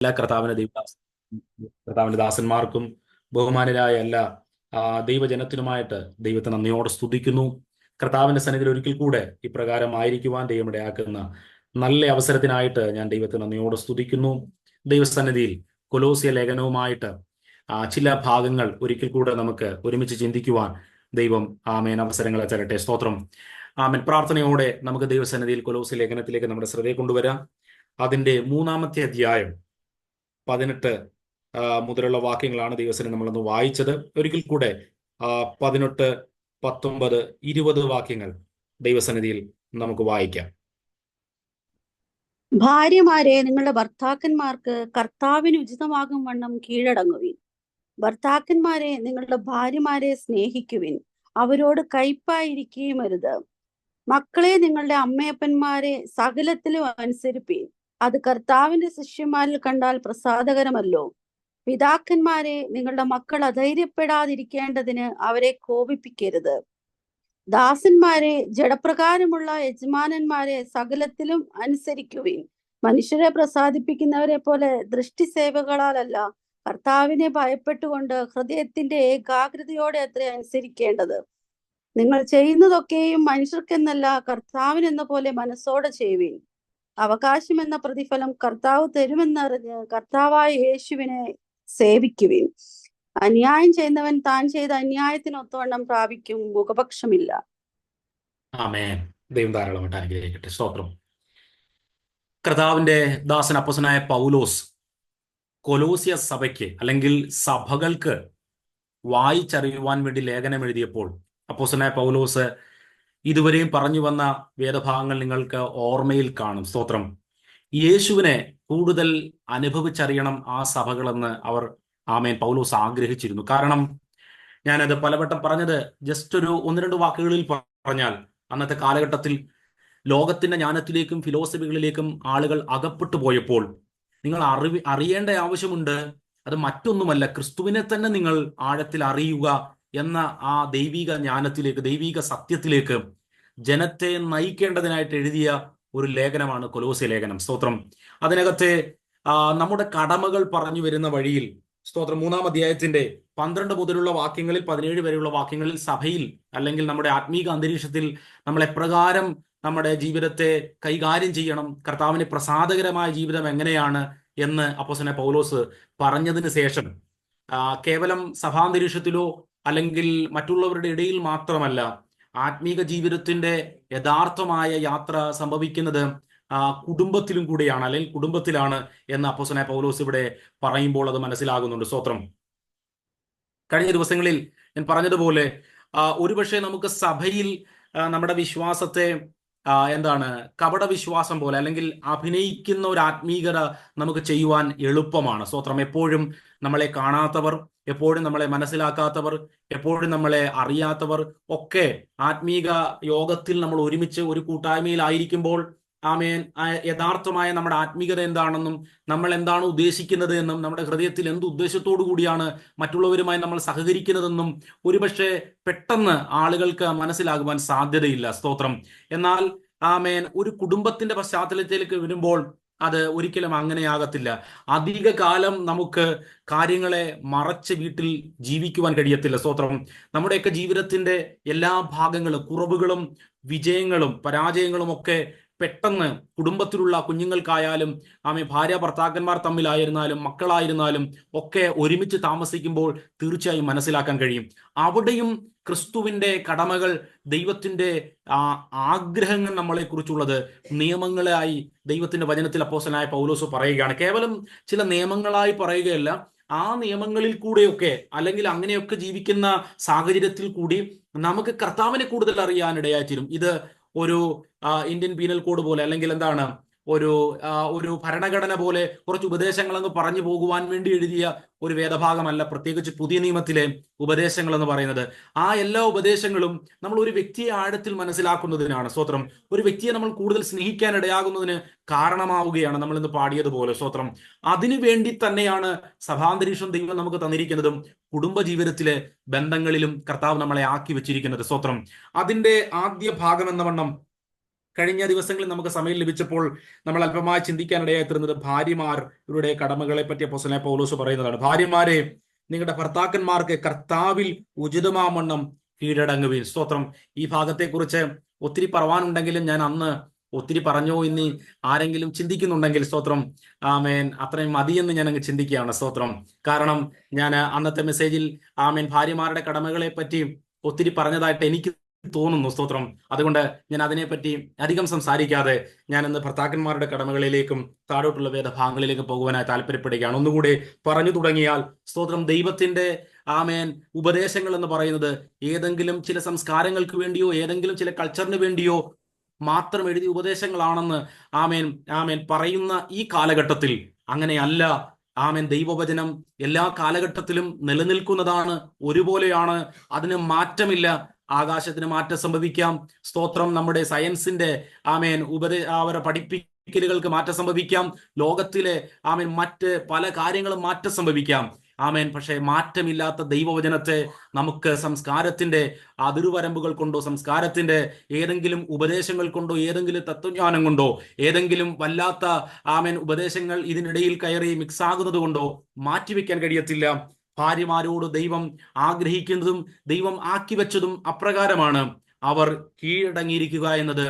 എല്ലാ കർത്താവിന്റെ ദാസന്മാർക്കും ബഹുമാനരായ എല്ലാ ദൈവജനത്തിനുമായിട്ട് ദൈവത്തെ നന്ദിയോടെ സ്തുതിക്കുന്നു. കർത്താവിന്റെ സന്നിധിയിൽ ഒരിക്കൽ കൂടെ ഇപ്രകാരം ആയിരിക്കുവാൻ ദൈവം ഇടയാക്കുന്ന നല്ല അവസരത്തിനായിട്ട് ഞാൻ ദൈവത്തെ നന്ദിയോടെ സ്തുതിക്കുന്നു. ദൈവസന്നിധിയിൽ കൊലോസ്യ ലേഖനവുമായിട്ട് ചില ഭാഗങ്ങൾ ഒരിക്കൽ കൂടെ നമുക്ക് ഒരുമിച്ച് ചിന്തിക്കുവാൻ ദൈവം ആമേൻ അവസരങ്ങളെ തരട്ടെ. സ്തോത്രം. ആമേൻ. പ്രാർത്ഥനയോടെ നമുക്ക് ദൈവസന്നിധിയിൽ കൊലോസ്യ ലേഖനത്തിലേക്ക് നമ്മുടെ ശ്രദ്ധയെ കൊണ്ടുവരാം. അതിന്റെ 3-ാമത്തെ അധ്യായം 18 മുതലുള്ള വാക്യങ്ങളാണ് ദൈവസന്നിധി നമ്മളൊന്ന് വായിച്ചത്. ഒരിക്കൽ കൂടെ 18, 19, 20 വാക്യങ്ങൾ ദൈവസന്നിധിയിൽ നമുക്ക് വായിക്കാം. ഭാര്യമാരെ, നിങ്ങളുടെ ഭർത്താക്കന്മാർക്ക് കർത്താവിന് ഉചിതമാകും വണ്ണം കീഴടങ്ങുവിൻ. ഭർത്താക്കന്മാരെ, നിങ്ങളുടെ ഭാര്യമാരെ സ്നേഹിക്കുവിൻ, അവരോട് കയ്പായിരിക്കുകയും അരുത്. മക്കളെ, നിങ്ങളുടെ അമ്മയപ്പന്മാരെ സകലത്തിലും അനുസരിപ്പീൻ, അത് കർത്താവിന്റെ ശിഷ്യന്മാരിൽ കണ്ടാൽ പ്രസാദകരമല്ലോ. പിതാക്കന്മാരെ, നിങ്ങളുടെ മക്കൾ അധൈര്യപ്പെടാതിരിക്കേണ്ടതിന് അവരെ കോപിപ്പിക്കരുത്. ദാസന്മാരെ, ജഡപ്രകാരമുള്ള യജമാനന്മാരെ സകലത്തിലും അനുസരിക്കുവിൻ, മനുഷ്യരെ പ്രസാദിപ്പിക്കുന്നവരെ പോലെ ദൃഷ്ടിസേവകളാലല്ല, കർത്താവിനെ ഭയപ്പെട്ടുകൊണ്ട് ഹൃദയത്തിന്റെ ഏകാഗ്രതയോടെ അത്ര അനുസരിക്കേണ്ടത്. നിങ്ങൾ ചെയ്യുന്നതൊക്കെയും മനുഷ്യർക്കെന്നല്ല, കർത്താവിനെന്ന പോലെ മനസ്സോടെ ചെയ്യുവിൻ. അവകാശം എന്ന പ്രതിഫലം കർത്താവ് തരുമെന്നറിഞ്ഞ് കർത്താവായ യേശുവിനെ സേവിക്കുവിൻ. അന്യായം ചെയ്യുന്നവൻ താൻ ചെയ്ത അന്യായത്തിനൊത്തവണ്ണം പ്രാപിക്കും, മുഖപക്ഷമില്ല. ആമേൻ. ദൈവം ധാരാളമായിട്ട് അനുഗ്രഹിക്കട്ടെ. സ്തോത്രം. കർത്താവിന്റെ ദാസൻ അപ്പോസ്തലനായ പൗലോസ് കൊലോസ്യ സഭയ്ക്ക് അല്ലെങ്കിൽ സഭകൾക്ക് വായിച്ചറിയുവാൻ വേണ്ടി ലേഖനം എഴുതിയപ്പോൾ അപ്പോസ്തലനായ പൗലോസ് ഇതുവരെയും പറഞ്ഞു വന്ന വേദഭാഗങ്ങൾ നിങ്ങൾക്ക് ഓർമ്മയിൽ കാണും. സ്തോത്രം. യേശുവിനെ കൂടുതൽ അനുഭവിച്ചറിയണം ആ സഭകളെന്ന് അവർ പൗലോസ് ആഗ്രഹിച്ചിരുന്നു. കാരണം ഞാനത് പലവട്ടം പറഞ്ഞത് ജസ്റ്റ് ഒരു 1-2 വാക്കുകളിൽ പറഞ്ഞാൽ, അന്നത്തെ കാലഘട്ടത്തിൽ ലോകത്തിന്റെ ജ്ഞാനത്തിലേക്കും ഫിലോസഫികളിലേക്കും ആളുകൾ അകപ്പെട്ടു പോയപ്പോൾ നിങ്ങൾ അറിയേണ്ട ആവശ്യമുണ്ട്. അത് മറ്റൊന്നുമല്ല, ക്രിസ്തുവിനെ തന്നെ നിങ്ങൾ ആഴത്തിൽ അറിയുക എന്ന ആ ദൈവിക ജ്ഞാനത്തിലേക്ക്, ദൈവിക സത്യത്തിലേക്ക് ജനത്തെ നയിക്കേണ്ടതിനായിട്ട് എഴുതിയ ഒരു ലേഖനമാണ് കൊലോസ്യ ലേഖനം. സ്തോത്രം. അതിനകത്തെ നമ്മുടെ കടമകൾ പറഞ്ഞു വരുന്ന വഴിയിൽ സ്തോത്രം 3-ാം അധ്യായത്തിന്റെ 12 മുതലുള്ള വാക്യങ്ങളിൽ 17 വരെയുള്ള വാക്യങ്ങളിൽ സഭയിൽ അല്ലെങ്കിൽ നമ്മുടെ ആത്മീക അന്തരീക്ഷത്തിൽ നമ്മൾ എപ്രകാരം നമ്മുടെ ജീവിതത്തെ കൈകാര്യം ചെയ്യണം, കർത്താവിന് പ്രസാദകരമായ ജീവിതം എങ്ങനെയാണ് എന്ന് അപ്പോസ്തലനായ പൗലോസ് പറഞ്ഞതിന് ശേഷം കേവലം സഭാന്തരീക്ഷത്തിലോ അല്ലെങ്കിൽ മറ്റുള്ളവരുടെ ഇടയിൽ മാത്രമല്ല, ആത്മീക ജീവിതത്തിന്റെ യഥാർത്ഥമായ യാത്ര സംഭവിക്കുന്നത് കുടുംബത്തിലും കൂടെയാണ്, അല്ലെങ്കിൽ കുടുംബത്തിലാണ് എന്ന് അപ്പോസ്തലനായ പൗലോസ് ഇവിടെ പറയുമ്പോൾ അത് മനസ്സിലാകുന്നുണ്ട്. സ്തോത്രം. കഴിഞ്ഞ ദിവസങ്ങളിൽ ഞാൻ പറഞ്ഞതുപോലെ ഒരുപക്ഷെ നമുക്ക് സഭയിൽ നമ്മുടെ വിശ്വാസത്തെ കപട വിശ്വാസം പോലെ അല്ലെങ്കിൽ അഭിനയിക്കുന്ന ഒരു ആത്മീകത നമുക്ക് ചെയ്യുവാൻ എളുപ്പമാണ്. സ്തോത്രം. എപ്പോഴും നമ്മളെ കാണാത്തവർ, എപ്പോഴും നമ്മളെ മനസ്സിലാക്കാത്തവർ, എപ്പോഴും നമ്മളെ അറിയാത്തവർ ഒക്കെ ആത്മീക യോഗത്തിൽ നമ്മൾ ഒരുമിച്ച് ഒരു കൂട്ടായ്മയിലായിരിക്കുമ്പോൾ യഥാർത്ഥമായ നമ്മുടെ ആത്മീകത എന്താണെന്നും നമ്മൾ എന്താണ് ഉദ്ദേശിക്കുന്നത് എന്നും നമ്മുടെ ഹൃദയത്തിൽ എന്ത് ഉദ്ദേശത്തോടു കൂടിയാണ് മറ്റുള്ളവരുമായി നമ്മൾ സഹകരിക്കുന്നതെന്നും ഒരുപക്ഷെ പെട്ടെന്ന് ആളുകൾക്ക് മനസ്സിലാകുവാൻ സാധ്യതയില്ല. സ്തോത്രം. എന്നാൽ ഒരു കുടുംബത്തിന്റെ പശ്ചാത്തലത്തിലേക്ക് വരുമ്പോൾ അത് ഒരിക്കലും അങ്ങനെയാകത്തില്ല. അധിക കാലം നമുക്ക് കാര്യങ്ങളെ മറച്ച് വീട്ടിൽ ജീവിക്കുവാൻ കഴിയത്തില്ല. സ്തോത്രം. നമ്മുടെയൊക്കെ ജീവിതത്തിന്റെ എല്ലാ ഭാഗങ്ങളും, കുറവുകളും വിജയങ്ങളും പരാജയങ്ങളും ഒക്കെ പെട്ടെന്ന് കുടുംബത്തിലുള്ള കുഞ്ഞുങ്ങൾക്കായാലും ഭാര്യ ഭർത്താക്കന്മാർ തമ്മിലായിരുന്നാലും മക്കളായിരുന്നാലും ഒക്കെ ഒരുമിച്ച് താമസിക്കുമ്പോൾ തീർച്ചയായും മനസ്സിലാക്കാൻ കഴിയും. അവിടെയും ക്രിസ്തുവിന്റെ കടമകൾ, ദൈവത്തിന്റെ ആഗ്രഹങ്ങൾ നമ്മളെ കുറിച്ചുള്ളത് നിയമങ്ങളായി ദൈവത്തിന്റെ വചനത്തിൽ അപ്പോസ്തലനായ പൗലോസ് പറയുകയാണ്. കേവലം ചില നിയമങ്ങളായി പറയുകയല്ല, ആ നിയമങ്ങളിൽ കൂടെയൊക്കെ അല്ലെങ്കിൽ അങ്ങനെയൊക്കെ ജീവിക്കുന്ന സാഹചര്യത്തിൽ കൂടി നമുക്ക് കർത്താവിനെ കൂടുതൽ അറിയാനിടയായിത്തീരും. ഇത് ഒരു ഇന്ത്യൻ പീനൽ കോഡ് പോലെ അല്ലെങ്കിൽ ഒരു ഭരണഘടന പോലെ കുറച്ച് ഉപദേശങ്ങൾ അങ്ങ് പറഞ്ഞു പോകുവാൻ വേണ്ടി എഴുതിയ ഒരു വേദഭാഗമല്ല, പ്രത്യേകിച്ച് പുതിയ നിയമത്തിലെ ഉപദേശങ്ങൾ എന്ന് പറയുന്നത്. ആ എല്ലാ ഉപദേശങ്ങളും നമ്മൾ ഒരു വ്യക്തിയെ ആഴത്തിൽ മനസ്സിലാക്കുന്നതിനാണ്. സ്തോത്രം. ഒരു വ്യക്തിയെ നമ്മൾ കൂടുതൽ സ്നേഹിക്കാൻ ഇടയാകുന്നതിന് കാരണമാവുകയാണ്, നമ്മൾ ഇന്ന് പാടിയതുപോലെ. സ്തോത്രം. അതിനു വേണ്ടി തന്നെയാണ് സഭാന്തരീക്ഷം ദൈവം നമുക്ക് തന്നിരിക്കുന്നതും കുടുംബജീവിതത്തിലെ ബന്ധങ്ങളിലും കർത്താവ് നമ്മളെ ആക്കി വെച്ചിരിക്കുന്നത്. സ്തോത്രം. അതിന്റെ ആദ്യ ഭാഗം എന്ന വണ്ണം കഴിഞ്ഞ ദിവസങ്ങളിൽ നമുക്ക് സമയം ലഭിച്ചപ്പോൾ നമ്മൾ അല്പമായി ചിന്തിക്കാനിടയായി തീർന്നത് ഭാര്യമാരുടെ കടമകളെ പറ്റി അപ്പോസ്തലനായ പൗലോസ് പറയുന്നതാണ്. ഭാര്യമാരെ, നിങ്ങളുടെ ഭർത്താക്കന്മാർക്ക് കർത്താവിൽ ഉചിതമാവണ്ണം കീഴടങ്ങുവീൻ. സ്തോത്രം. ഈ ഭാഗത്തെക്കുറിച്ച് ഒത്തിരി പറവാനുണ്ടെങ്കിലും ഞാൻ അന്ന് ഒത്തിരി പറഞ്ഞോ ഇനി ആരെങ്കിലും ചിന്തിക്കുന്നുണ്ടെങ്കിൽ സ്തോത്രം, ആമേൻ, അത്രയും മതിയെന്ന് ഞാൻ അങ്ങ് ചിന്തിക്കുകയാണ്. സ്തോത്രം. കാരണം ഞാൻ അന്നത്തെ മെസ്സേജിൽ ആമേൻ ഭാര്യമാരുടെ കടമകളെ പറ്റി ഒത്തിരി പറഞ്ഞതായിട്ട് എനിക്ക് തോന്നുന്നു. സ്തോത്രം. അതുകൊണ്ട് ഞാൻ അതിനെപ്പറ്റി അധികം സംസാരിക്കാതെ ഞാൻ ഇന്ന് ഭർത്താക്കന്മാരുടെ കടമകളിലേക്കും താഴോട്ടുള്ള വേദഭാഗങ്ങളിലേക്കും പോകുവാനായി താല്പര്യപ്പെടുകയാണ്. ഒന്നുകൂടെ പറഞ്ഞു തുടങ്ങിയാൽ സ്തോത്രം, ദൈവത്തിന്റെ ആമേൻ ഉപദേശങ്ങൾ എന്ന് പറയുന്നത് ഏതെങ്കിലും ചില സംസ്കാരങ്ങൾക്ക് വേണ്ടിയോ ഏതെങ്കിലും ചില കൾച്ചറിന് വേണ്ടിയോ മാത്രം എഴുതിയ ഉപദേശങ്ങളാണെന്ന് ആമേൻ ആമേൻ പറയുന്ന ഈ കാലഘട്ടത്തിൽ അങ്ങനെയല്ല. ആമേൻ, ദൈവവചനം എല്ലാ കാലഘട്ടത്തിലും നിലനിൽക്കുന്നതാണ്, ഒരുപോലെയാണ്, അതിന് മാറ്റമില്ല. ആകാശത്തിന് മാറ്റം സംഭവിക്കാം. സ്തോത്രം. നമ്മുടെ സയൻസിന്റെ ആമേൻ അവരുടെ പഠിപ്പിക്കലുകൾക്ക് മാറ്റം സംഭവിക്കാം. ലോകത്തിലെ ആമേൻ മറ്റ് പല കാര്യങ്ങളും മാറ്റം സംഭവിക്കാം. ആമേൻ. പക്ഷേ മാറ്റമില്ലാത്ത ദൈവവചനത്തെ നമുക്ക് സംസ്കാരത്തിന്റെ അതിർവരമ്പുകൾ കൊണ്ടോ സംസ്കാരത്തിന്റെ ഏതെങ്കിലും ഉപദേശങ്ങൾ കൊണ്ടോ ഏതെങ്കിലും തത്വജ്ഞാനം കൊണ്ടോ ഏതെങ്കിലും വല്ലാത്ത ആമേൻ ഉപദേശങ്ങൾ ഇതിനിടയിൽ കയറി മിക്സ് ആകുന്നത് കൊണ്ടോ മാറ്റിവെക്കാൻ കഴിയത്തില്ല. ഭാര്യമാരോട് ദൈവം ആഗ്രഹിക്കുന്നതും ദൈവം ആക്കി വെച്ചതും അപ്രകാരമാണ്. അവർ കീഴടങ്ങിയിരിക്കുക എന്നത്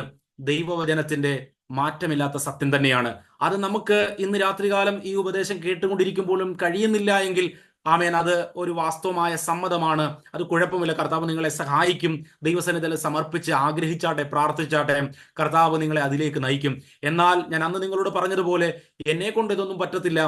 ദൈവവചനത്തിന്റെ മാറ്റമില്ലാത്ത സത്യം തന്നെയാണ്. അത് നമുക്ക് ഇന്ന് രാത്രികാലം ഈ ഉപദേശം കേട്ടുകൊണ്ടിരിക്കുമ്പോഴും കഴിയുന്നില്ല എങ്കിൽ ആമേൻ, അത് ഒരു വാസ്തവമായ സമ്മതമാണ്. അത് കുഴപ്പമില്ല. കർത്താവ് നിങ്ങളെ സഹായിക്കും. ദൈവസന്നിധിയിൽ സമർപ്പിച്ച് ആഗ്രഹിച്ചാട്ടെ, പ്രാർത്ഥിച്ചാട്ടെ, കർത്താവ് നിങ്ങളെ അതിലേക്ക് നയിക്കും. എന്നാൽ ഞാൻ അന്ന് നിങ്ങളോട് പറഞ്ഞതുപോലെ എന്നെ കൊണ്ട് ഇതൊന്നും പറ്റത്തില്ല,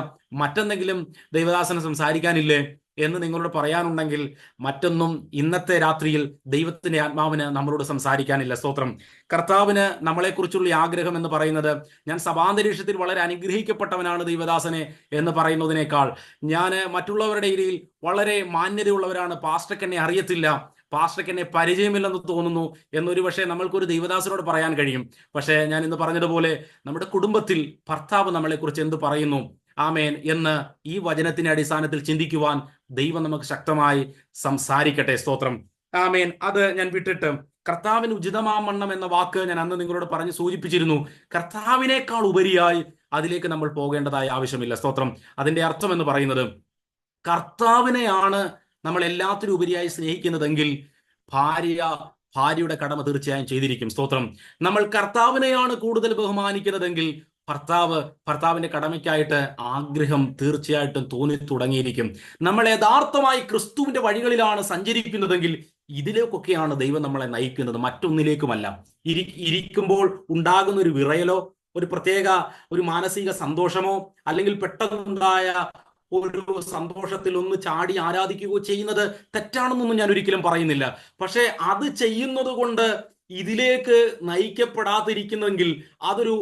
മറ്റെന്തെങ്കിലും ദൈവദാസന് സംസാരിക്കാനില്ലേ എന്ന് നിങ്ങളോട് പറയാനുണ്ടെങ്കിൽ മറ്റൊന്നും ഇന്നത്തെ രാത്രിയിൽ ദൈവത്തിന്റെ ആത്മാവിന് നമ്മളോട് സംസാരിക്കാനില്ല. സ്തോത്രം. കർത്താവിന് നമ്മളെക്കുറിച്ചുള്ള ആഗ്രഹം എന്ന് പറയുന്നത്, ഞാൻ സഭാന്തരീക്ഷത്തിൽ വളരെ അനുഗ്രഹിക്കപ്പെട്ടവനാണ് ദൈവദാസനെ എന്ന് പറയുന്നതിനേക്കാൾ ഞാൻ മറ്റുള്ളവരുടെ ഇടയിൽ വളരെ മാന്യതയുള്ളവരാണ്, പാസ്റ്റർക്ക് എന്നെ അറിയത്തില്ല, പാസ്റ്റർക്ക് എന്നെ പരിചയമില്ലെന്ന് തോന്നുന്നു എന്നൊരു പക്ഷേ നമ്മൾക്കൊരു ദൈവദാസനോട് പറയാൻ കഴിയും. പക്ഷേ ഞാൻ ഇന്ന് പറഞ്ഞതുപോലെ നമ്മുടെ കുടുംബത്തിൽ ഭർത്താവ് നമ്മളെക്കുറിച്ച് എന്ത് പറയുന്നു ആമേൻ എന്ന് ഈ വചനത്തിന്റെ അടിസ്ഥാനത്തിൽ ചിന്തിക്കുവാൻ ദൈവം നമുക്ക് ശക്തമായി സംസാരിക്കട്ടെ. സ്തോത്രം. ആമേൻ. അത് ഞാൻ വിട്ടിട്ട് കർത്താവിന് ഉചിതമാവണ്ണം എന്ന വാക്ക് ഞാൻ അന്ന് നിങ്ങളോട് പറഞ്ഞ് സൂചിപ്പിച്ചിരുന്നു. കർത്താവിനേക്കാൾ ഉപരിയായി അതിലേക്ക് നമ്മൾ പോകേണ്ടതായ ആവശ്യമില്ല. സ്തോത്രം. അതിന്റെ അർത്ഥം എന്ന് പറയുന്നത്, കർത്താവിനെയാണ് നമ്മൾ എല്ലാത്തിനും ഉപരിയായി സ്നേഹിക്കുന്നതെങ്കിൽ ഭാര്യയുടെ കടമ തീർച്ചയായും ചെയ്തിരിക്കും. സ്തോത്രം. നമ്മൾ കർത്താവിനെയാണ് കൂടുതൽ ബഹുമാനിക്കുന്നതെങ്കിൽ ഭർത്താവിന്റെ കടമയ്ക്കായിട്ട് ആഗ്രഹം തീർച്ചയായിട്ടും തോന്നി തുടങ്ങിയിരിക്കും. നമ്മൾ യഥാർത്ഥമായി ക്രിസ്തുവിന്റെ വഴികളിലാണ് സഞ്ചരിക്കുന്നതെങ്കിൽ ഇതിലേക്കൊക്കെയാണ് ദൈവം നമ്മളെ നയിക്കുന്നത്, മറ്റൊന്നിലേക്കുമല്ല. ഇരിക്കുമ്പോൾ ഉണ്ടാകുന്ന ഒരു വിറയലോ ഒരു പ്രത്യേക ഒരു മാനസിക സന്തോഷമോ അല്ലെങ്കിൽ പെട്ടെന്നുണ്ടായ ഒരു സന്തോഷത്തിൽ ഒന്ന് ചാടി ആരാധിക്കുകയോ ചെയ്യുന്നത് തെറ്റാണെന്നൊന്നും ഞാൻ ഒരിക്കലും പറയുന്നില്ല. പക്ഷെ അത് ചെയ്യുന്നത് കൊണ്ട് ഇതിലേക്ക് നയിക്കപ്പെടാതിരിക്കുന്നെങ്കിൽ അതൊരു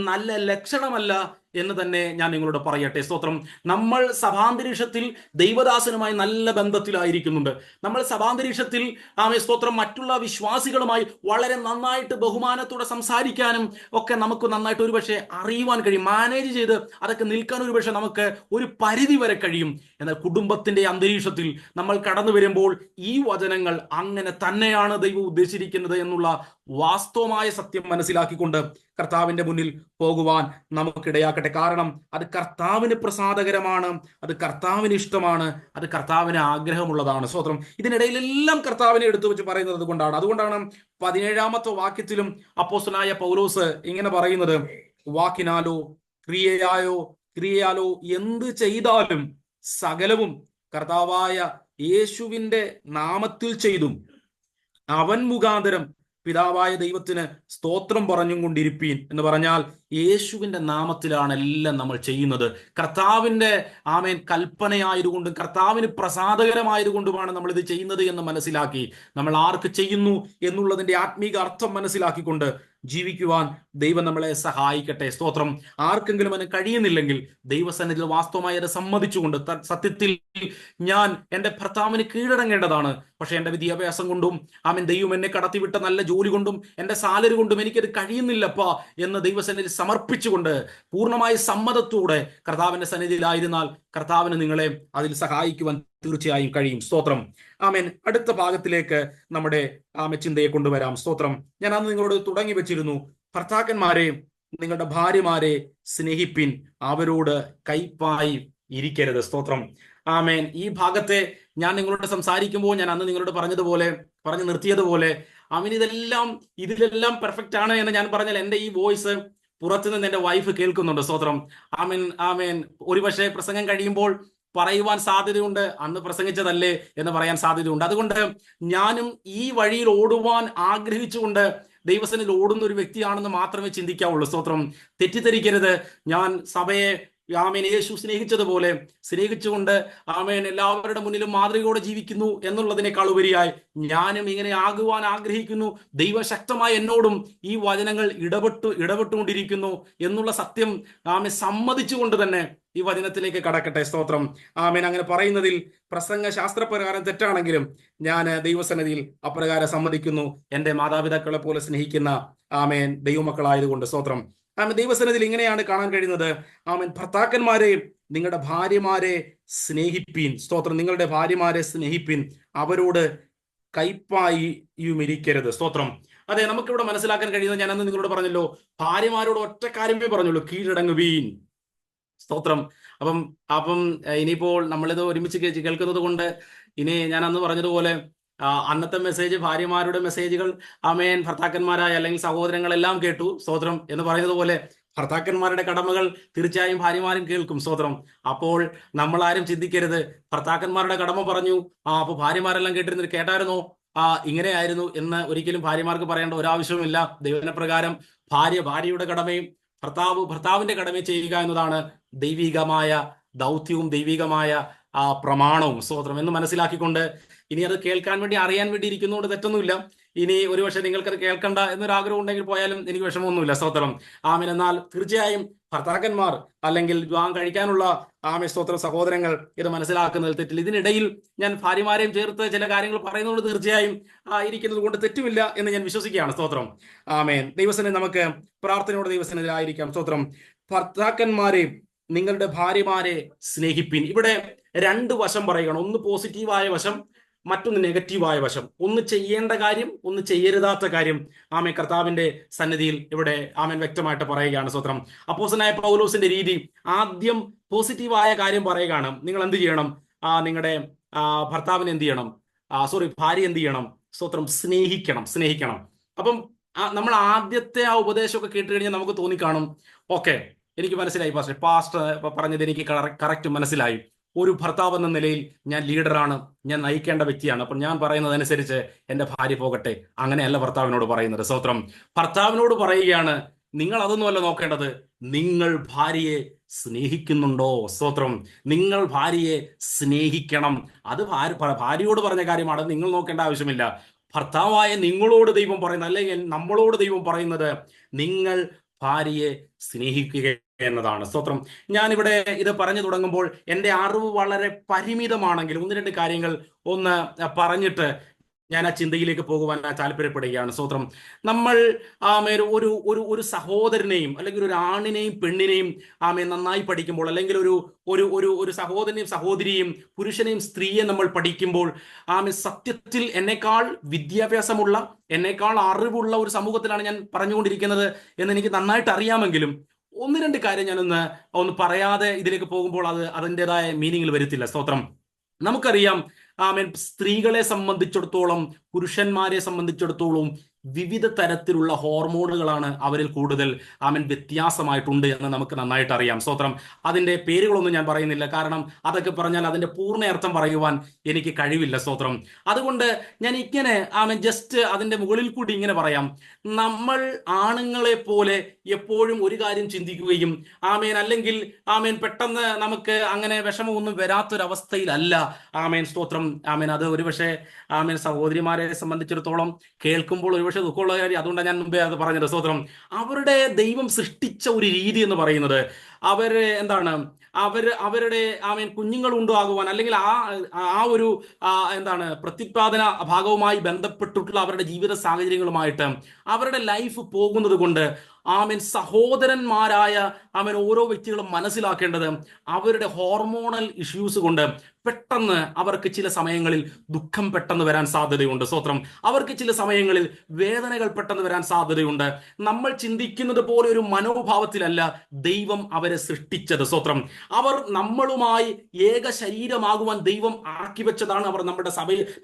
നല്ല ലക്ഷണമല്ല എന്ന് തന്നെ ഞാൻ നിങ്ങളോട് പറയട്ടെ. സ്തോത്രം. നമ്മൾ സഭാന്തരീക്ഷത്തിൽ ദൈവദാസനുമായി നല്ല ബന്ധത്തിലായിരിക്കുന്നുണ്ട്. നമ്മൾ സഭാന്തരീക്ഷത്തിൽ സ്തോത്രം മറ്റുള്ള വിശ്വാസികളുമായി വളരെ നന്നായിട്ട് ബഹുമാനത്തോടെ സംസാരിക്കാനും ഒക്കെ നമുക്ക് നന്നായിട്ട് ഒരുപക്ഷെ അറിയുവാൻ കഴിയും, മാനേജ് ചെയ്ത് അതൊക്കെ നിൽക്കാൻ ഒരുപക്ഷെ നമുക്ക് ഒരു പരിധി വരെ കഴിയും. എന്നാൽ കുടുംബത്തിന്റെ അന്തരീക്ഷത്തിൽ നമ്മൾ കടന്നു വരുമ്പോൾ ഈ വചനങ്ങൾ അങ്ങനെ തന്നെയാണ് ദൈവം ഉദ്ദേശിച്ചിരിക്കുന്നത് എന്നുള്ള വാസ്തവമായ സത്യം മനസ്സിലാക്കിക്കൊണ്ട് കർത്താവിന്റെ മുന്നിൽ പോകുവാൻ നമുക്കിടയാക്കട്ടെ. കാരണം അത് കർത്താവിന് പ്രസാദകരമാണ്, അത് കർത്താവിന് ഇഷ്ടമാണ്, അത് കർത്താവിന് ആഗ്രഹമുള്ളതാണ്. സ്തോത്രം. ഇതിനിടയിലെല്ലാം കർത്താവിനെ എടുത്തു വെച്ച് പറയുന്നത് അതുകൊണ്ടാണ് 17-ാമത്തെ വാക്യത്തിലും അപ്പോസ്തലനായ പൗലോസ് ഇങ്ങനെ പറയുന്നത്, വാക്കിനാലോ ക്രിയയാലോ എന്ത് ചെയ്താലും സകലവും കർത്താവായ യേശുവിന്റെ നാമത്തിൽ ചെയ്തും അവൻ മുഖാന്തരം പിതാവായ ദൈവത്തിന് സ്തോത്രം പറഞ്ഞും കൊണ്ടിരിപ്പീൻ എന്ന് പറഞ്ഞാൽ യേശുവിന്റെ നാമത്തിലാണ് എല്ലാം നമ്മൾ ചെയ്യുന്നത്. കർത്താവിന്റെ ആമേൻ കൽപ്പനയായതുകൊണ്ടും കർത്താവിന് പ്രസാദകരമായതുകൊണ്ടുമാണ് നമ്മൾ ഇത് ചെയ്യുന്നത് എന്ന് മനസ്സിലാക്കി നമ്മൾ ആർക്ക് ചെയ്യുന്നു എന്നുള്ളതിന്റെ ആത്മീക അർത്ഥം മനസ്സിലാക്കിക്കൊണ്ട് ജീവിക്കുവാൻ ദൈവം നമ്മളെ സഹായിക്കട്ടെ. സ്തോത്രം. ആർക്കെങ്കിലും അതിന് കഴിയുന്നില്ലെങ്കിൽ ദൈവസന്നിധിയിൽ വാസ്തവമായി അത് സമ്മതിച്ചുകൊണ്ട് സത്യത്തിൽ ഞാൻ എൻ്റെ ഭർത്താവിന് കീഴടങ്ങേണ്ടതാണ്, പക്ഷെ എൻ്റെ വിദ്യാഭ്യാസം കൊണ്ടും ദൈവം എന്നെ കടത്തിവിട്ട നല്ല ജോലി കൊണ്ടും എൻ്റെ സാലറി കൊണ്ടും എനിക്കത് കഴിയുന്നില്ലപ്പാ എന്ന് ദൈവസന്നിധിയിൽ സമർപ്പിച്ചുകൊണ്ട് പൂർണ്ണമായ സമ്മതത്തോടെ കർത്താവിന്റെ സന്നിധിയിലായിരുന്നാൽ കർത്താവിന് നിങ്ങളെ അതിൽ സഹായിക്കുവാൻ തീർച്ചയായും കഴിയും. സ്തോത്രം. ആമേൻ. അടുത്ത ഭാഗത്തിലേക്ക് നമ്മുടെ ചിന്തയെ കൊണ്ടുവരാം. സ്തോത്രം. ഞാൻ അന്ന് നിങ്ങളോട് തുടങ്ങി വെച്ചിരുന്നു, ഭർത്താക്കന്മാരെ നിങ്ങളുടെ ഭാര്യമാരെ സ്നേഹിപ്പിൻ, അവരോട് കയ്പായി ഇരിക്കരുത്. സ്തോത്രം. ആമേൻ. ഈ ഭാഗത്തെ ഞാൻ നിങ്ങളോട് സംസാരിക്കുമ്പോൾ ഞാൻ അന്ന് നിങ്ങളോട് പറഞ്ഞു നിർത്തിയതുപോലെ ഇതിലെല്ലാം പെർഫെക്റ്റ് ആണ് എന്ന് ഞാൻ പറഞ്ഞാൽ എൻ്റെ ഈ വോയിസ് പുറത്തുനിന്ന് എൻ്റെ വൈഫ് കേൾക്കുന്നുണ്ട്. സ്തോത്രം. ആമേൻ, ആമേൻ. ഒരുപക്ഷെ പ്രസംഗം കഴിയുമ്പോൾ പറയുവാൻ സാധ്യതയുണ്ട്, അന്ന് പ്രസംഗിച്ചതല്ലേ എന്ന് പറയാൻ സാധ്യതയുണ്ട്. അതുകൊണ്ട് ഞാനും ഈ വഴിയിൽ ഓടുവാൻ ആഗ്രഹിച്ചുകൊണ്ട് ദൈവസന്നിധിയിൽ ഓടുന്ന ഒരു വ്യക്തിയാണെന്ന് മാത്രമേ ചിന്തിക്കാവുള്ളൂ. സ്തോത്രം. തെറ്റിദ്ധരിക്കരുത്. ഞാൻ സഭയെ ആമേൻ യേശു സ്നേഹിച്ചതുപോലെ സ്നേഹിച്ചുകൊണ്ട് ആമേൻ എല്ലാവരുടെ മുന്നിലും മാതൃകയോടെ ജീവിക്കുന്നു എന്നുള്ളതിനേക്കാൾ ഉപരിയായി ഞാനും ഇങ്ങനെ ആകുവാൻ ആഗ്രഹിക്കുന്നു. ദൈവശക്തമായി എന്നോടും ഈ വചനങ്ങൾ ഇടപെട്ടുകൊണ്ടിരിക്കുന്നു എന്നുള്ള സത്യം ആമേൻ സമ്മതിച്ചുകൊണ്ട് തന്നെ ഈ വചനത്തിലേക്ക് കടക്കട്ടെ. സ്തോത്രം. ആമേൻ. അങ്ങനെ പറയുന്നതിൽ പ്രസംഗ ശാസ്ത്രപ്രകാരം തെറ്റാണെങ്കിലും ഞാൻ ദൈവസന്നിധിയിൽ അപ്രകാരം സമ്മതിക്കുന്നു, എൻ്റെ മാതാപിതാക്കളെ പോലെ സ്നേഹിക്കുന്ന ആമേൻ ദൈവമക്കളായതുകൊണ്ട്. സ്തോത്രം. ആമേൻ. ദൈവസന്നിധിയിൽ ഇങ്ങനെയാണ് കാണാൻ കഴിയുന്നത്. ആമേൻ. ഭർത്താക്കന്മാരെ നിങ്ങളുടെ ഭാര്യമാരെ സ്നേഹിപ്പീൻ. സ്തോത്രം. നിങ്ങളുടെ ഭാര്യമാരെ സ്നേഹിപ്പീൻ, അവരോട് കയ്പായും ഇരിക്കരുത്. സ്തോത്രം. അതെ, നമുക്കിവിടെ മനസ്സിലാക്കാൻ കഴിയുന്നത്, ഞാൻ അന്ന് നിങ്ങളോട് പറഞ്ഞല്ലോ, ഭാര്യമാരോട് ഒറ്റ കാര്യമേ പറഞ്ഞുള്ളൂ, കീഴടങ്ങുവീൻ. സ്തോത്രം. അപ്പം അപ്പം ഇനിയിപ്പോൾ നമ്മളിത് ഒരുമിച്ച് കേൾക്കുന്നത് കൊണ്ട് ഇനി ഞാൻ അന്ന് പറഞ്ഞതുപോലെ അന്നത്തെ മെസ്സേജ് ഭാര്യമാരുടെ മെസ്സേജുകൾ ആമേൻ ഭർത്താക്കന്മാരായ അല്ലെങ്കിൽ സഹോദരങ്ങളെല്ലാം കേട്ടു. സ്തോത്രം. എന്ന് പറയുന്നത് പോലെ ഭർത്താക്കന്മാരുടെ കടമകൾ തീർച്ചയായും ഭാര്യമാരും കേൾക്കും. സ്തോത്രം. അപ്പോൾ നമ്മൾ ആരും ചിന്തിക്കരുത്, ഭർത്താക്കന്മാരുടെ കടമ പറഞ്ഞു, അപ്പൊ ഭാര്യമാരെല്ലാം കേട്ടായിരുന്നോ, ഇങ്ങനെയായിരുന്നു എന്ന് ഒരിക്കലും ഭാര്യമാർക്ക് പറയേണ്ട ഒരാവശ്യവുമില്ല. ദൈവപ്രകാരം ഭാര്യയുടെ കടമയും ഭർത്താവിന്റെ കടമയും ചെയ്യുക എന്നതാണ് ദൈവികമായ ദൗത്യവും ദൈവികമായ പ്രമാണവും. സ്തോത്രം. എന്ന് മനസ്സിലാക്കിക്കൊണ്ട് ഇനി അത് കേൾക്കാൻ വേണ്ടി അറിയാൻ വേണ്ടി ഇരിക്കുന്നതുകൊണ്ട് തെറ്റൊന്നുമില്ല. ഇനി ഒരുപക്ഷെ നിങ്ങൾക്കത് കേൾക്കണ്ട എന്നൊരാഗ്രഹം ഉണ്ടെങ്കിൽ പോയാലും എനിക്ക് വിഷമമൊന്നുമില്ല. സ്തോത്രം. ആമേൻ. എന്നാൽ തീർച്ചയായും ഭർത്താക്കന്മാർ അല്ലെങ്കിൽ വിവാഹം കഴിക്കാനുള്ള സ്തോത്രം സഹോദരങ്ങൾ ഇത് മനസ്സിലാക്കുന്നതിൽ തെറ്റില്ല. ഇതിനിടയിൽ ഞാൻ ഭാര്യമാരെയും ചേർത്ത് ചില കാര്യങ്ങൾ പറയുന്നതുകൊണ്ട് തീർച്ചയായും ഇരിക്കുന്നത് കൊണ്ട് തെറ്റുമില്ല എന്ന് ഞാൻ വിശ്വസിക്കുകയാണ്. സ്തോത്രം. ആമേൻ. ദൈവസന്നിധി നമുക്ക് പ്രാർത്ഥനയോടെ ദൈവസന്നിധിയിലായിരിക്കാം. സ്തോത്രം. ഭർത്താക്കന്മാരെ നിങ്ങളുടെ ഭാര്യമാരെ സ്നേഹിപ്പിൻ. ഇവിടെ രണ്ട് വശം പറയുകയാണ്. ഒന്ന് പോസിറ്റീവായ വശം, മറ്റൊന്ന് നെഗറ്റീവായ വശം. ഒന്ന് ചെയ്യേണ്ട കാര്യം, ഒന്ന് ചെയ്യരുതാത്ത കാര്യം ആമേൻ കർത്താവിന്റെ സന്നിധിയിൽ ഇവിടെ ആമേൻ വ്യക്തമായിട്ട് പറയുകയാണ്. സ്തോത്രം. അപ്പോസ്തലനായ പൗലോസിന്റെ രീതി ആദ്യം പോസിറ്റീവായ കാര്യം പറയുകയാണ്. നിങ്ങൾ എന്ത് ചെയ്യണം? നിങ്ങളുടെ ഭർത്താവിനെ എന്ത് ചെയ്യണം? ഭാര്യ എന്ത് ചെയ്യണം? സ്തോത്രം. സ്നേഹിക്കണം. അപ്പം നമ്മൾ ആദ്യത്തെ ഉപദേശമൊക്കെ കേട്ട് കഴിഞ്ഞാൽ നമുക്ക് തോന്നിക്കാണും, ഓക്കെ, എനിക്ക് മനസ്സിലായി പാസ്റ്റർ പറഞ്ഞത് എനിക്ക് കറക്റ്റ് മനസ്സിലായി. ഒരു ഭർത്താവ് എന്ന നിലയിൽ ഞാൻ ലീഡറാണ്, ഞാൻ നയിക്കേണ്ട വ്യക്തിയാണ്. അപ്പോൾ ഞാൻ പറയുന്നതനുസരിച്ച് എൻ്റെ ഭാര്യ പോകട്ടെ. അങ്ങനെയല്ല ഭർത്താവിനോട് പറയുന്നത്. സ്തോത്രം. ഭർത്താവിനോട് പറയുകയാണ്, നിങ്ങൾ അതൊന്നുമല്ല നോക്കേണ്ടത്, നിങ്ങൾ ഭാര്യയെ സ്നേഹിക്കുന്നുണ്ടോ? സ്തോത്രം. നിങ്ങൾ ഭാര്യയെ സ്നേഹിക്കണം. അത് ഭാര്യയോട് പറഞ്ഞ കാര്യമാണ്, നിങ്ങൾ നോക്കേണ്ട ആവശ്യമില്ല. ഭർത്താവായ നിങ്ങളോട് ദൈവം പറയുന്നത്, അല്ലെങ്കിൽ നമ്മളോട് ദൈവം പറയുന്നത്, നിങ്ങൾ ഭാര്യയെ സ്നേഹിക്കുക എന്നതാണ്. സ്തോത്രം. ഞാനിവിടെ ഇത് പറഞ്ഞു തുടങ്ങുമ്പോൾ എൻ്റെ അറിവ് വളരെ പരിമിതമാണെങ്കിൽ ഒന്ന് രണ്ട് കാര്യങ്ങൾ ഒന്ന് പറഞ്ഞിട്ട് ഞാൻ ആ ചിന്തയിലേക്ക് പോകുവാൻ താല്പര്യപ്പെടുകയാണ്. സ്തോത്രം. നമ്മൾ ഒരു സഹോദരനെയും അല്ലെങ്കിൽ ഒരു ആണിനെയും പെണ്ണിനെയും നന്നായി പഠിക്കുമ്പോൾ, അല്ലെങ്കിൽ ഒരു സഹോദരനെയും സഹോദരിയെയും പുരുഷനെയും സ്ത്രീയെ നമ്മൾ പഠിക്കുമ്പോൾ സത്യത്തിൽ എന്നേക്കാൾ വിദ്യാഭ്യാസമുള്ള, എന്നേക്കാൾ അറിവുള്ള ഒരു സമൂഹത്തിലാണ് ഞാൻ പറഞ്ഞുകൊണ്ടിരിക്കുന്നത് എന്ന് എനിക്ക് നന്നായിട്ട് അറിയാമെങ്കിലും ഒന്ന് രണ്ട് കാര്യം ഞാനൊന്ന് പറയാതെ ഇതിലേക്ക് പോകുമ്പോൾ അത് അതിൻ്റെതായ മീനിങ്ങിൽ വരുത്തില്ല. സ്തോത്രം. നമുക്കറിയാം സ്ത്രീകളെ സംബന്ധിച്ചിടത്തോളം, പുരുഷന്മാരെ സംബന്ധിച്ചിടത്തോളം വിവിധ തരത്തിലുള്ള ഹോർമോണുകളാണ് അവരിൽ കൂടുതൽ വ്യത്യാസമായിട്ടുണ്ട് എന്ന് നമുക്ക് നന്നായിട്ട് അറിയാം. സ്തോത്രം. അതിൻ്റെ പേരുകളൊന്നും ഞാൻ പറയുന്നില്ല, കാരണം അതൊക്കെ പറഞ്ഞാൽ അതിൻ്റെ പൂർണ്ണ പറയുവാൻ എനിക്ക് കഴിവില്ല. സ്തോത്രം. അതുകൊണ്ട് ഞാൻ ഇങ്ങനെ ജസ്റ്റ് അതിൻ്റെ മുകളിൽ കൂടി ഇങ്ങനെ പറയാം. നമ്മൾ ആണുങ്ങളെ പോലെ എപ്പോഴും ഒരു കാര്യം ചിന്തിക്കുകയും അല്ലെങ്കിൽ പെട്ടെന്ന് നമുക്ക് അങ്ങനെ വിഷമമൊന്നും വരാത്തൊരവസ്ഥയിലല്ല. സ്തോത്രം. അത് ഒരുപക്ഷെ സഹോദരിമാരെ സംബന്ധിച്ചിടത്തോളം കേൾക്കുമ്പോൾ ഒരുപക്ഷെ ദുഃഖമുള്ള കാര്യം. അതുകൊണ്ടാണ് ഞാൻ മുമ്പേ അത് പറഞ്ഞത്. സ്തോത്രം. അവരുടെ ദൈവം സൃഷ്ടിച്ച ഒരു രീതി എന്ന് പറയുന്നത് അവര് എന്താണ് അവരുടെ കുഞ്ഞുങ്ങൾ ഉണ്ടാകുവാൻ, അല്ലെങ്കിൽ ആ ഒരു എന്താണ് പ്രത്യുത്പാദന ഭാഗവുമായി ബന്ധപ്പെട്ടിട്ടുള്ള അവരുടെ ജീവിത സാഹചര്യങ്ങളുമായിട്ട് അവരുടെ ലൈഫ് പോകുന്നത് കൊണ്ട് സഹോദരന്മാരായ ഓരോ വ്യക്തികളും മനസ്സിലാക്കേണ്ടത് അവരുടെ ഹോർമോണൽ ഇഷ്യൂസ് കൊണ്ട് പെട്ടെന്ന് അവർക്ക് ചില സമയങ്ങളിൽ ദുഃഖം പെട്ടെന്ന് വരാൻ സാധ്യതയുണ്ട്. സ്തോത്രം. അവർക്ക് ചില സമയങ്ങളിൽ വേദനകൾ പെട്ടെന്ന് വരാൻ സാധ്യതയുണ്ട്. നമ്മൾ ചിന്തിക്കുന്നത് പോലെ ഒരു മനോഭാവത്തിലല്ല ദൈവം അവരെ സൃഷ്ടിച്ചത്. സ്തോത്രം. അവർ നമ്മളുമായി ഏക ശരീരമാകുവാൻ ദൈവം ആക്കി വെച്ചതാണ്. അവർ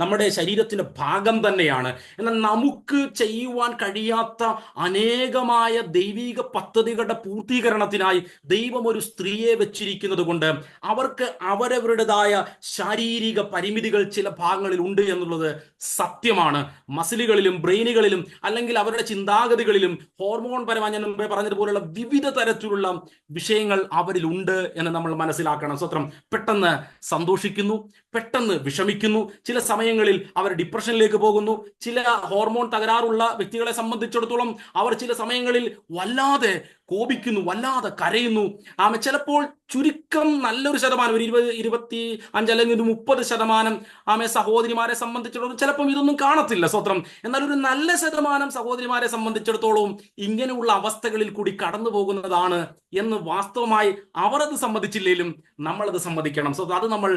നമ്മുടെ ശരീരത്തിന്റെ ഭാഗം തന്നെയാണ്. എന്നാൽ നമുക്ക് ചെയ്യുവാൻ കഴിയാത്ത അനേകമായ ദൈവിക പദ്ധതികളുടെ പൂർത്തീകരണത്തിനായി ദൈവം ഒരു സ്ത്രീയെ വെച്ചിരിക്കുന്നത് കൊണ്ട് അവർക്ക് അവരവരുടേതായ ശാരീരിക പരിമിതികൾ ചില ഭാഗങ്ങളിൽ ഉണ്ട് എന്നുള്ളത് സത്യമാണ്. മസിലുകളിലും ബ്രെയിനുകളിലും അല്ലെങ്കിൽ അവരുടെ ചിന്താഗതികളിലും ഹോർമോൺ പരമായി ഞാൻ മുമ്പേ പറഞ്ഞതുപോലുള്ള വിവിധ തരത്തിലുള്ള വിഷയങ്ങൾ അവരിലുണ്ട് എന്ന് നമ്മൾ മനസ്സിലാക്കണം. സ്വത്രം. പെട്ടെന്ന് സന്തോഷിക്കുന്നു, പെട്ടെന്ന് വിഷമിക്കുന്നു, ചില സമയങ്ങളിൽ അവർ ഡിപ്രഷനിലേക്ക് പോകുന്നു. ചില ഹോർമോൺ തകരാറുള്ള വ്യക്തികളെ സംബന്ധിച്ചിടത്തോളം അവർ ചില സമയങ്ങളിൽ വല്ലാതെ കോപിക്കുന്നു, വല്ലാതെ കരയുന്നു. ചിലപ്പോൾ ചുരുക്കം നല്ലൊരു ശതമാനം, ഒരു 20-25 അല്ലെങ്കിൽ 30% സഹോദരിമാരെ സംബന്ധിച്ചിടത്തോളം ചിലപ്പം ഇതൊന്നും കാണത്തില്ല. സ്വത്രം. എന്നാൽ ഒരു നല്ല ശതമാനം സഹോദരിമാരെ സംബന്ധിച്ചിടത്തോളം ഇങ്ങനെയുള്ള അവസ്ഥകളിൽ കൂടി കടന്നു പോകുന്നതാണ് എന്ന് വാസ്തവമായി അവർ അത് സമ്മതിച്ചില്ലെങ്കിലും നമ്മളത് സമ്മതിക്കണം. അത് നമ്മൾ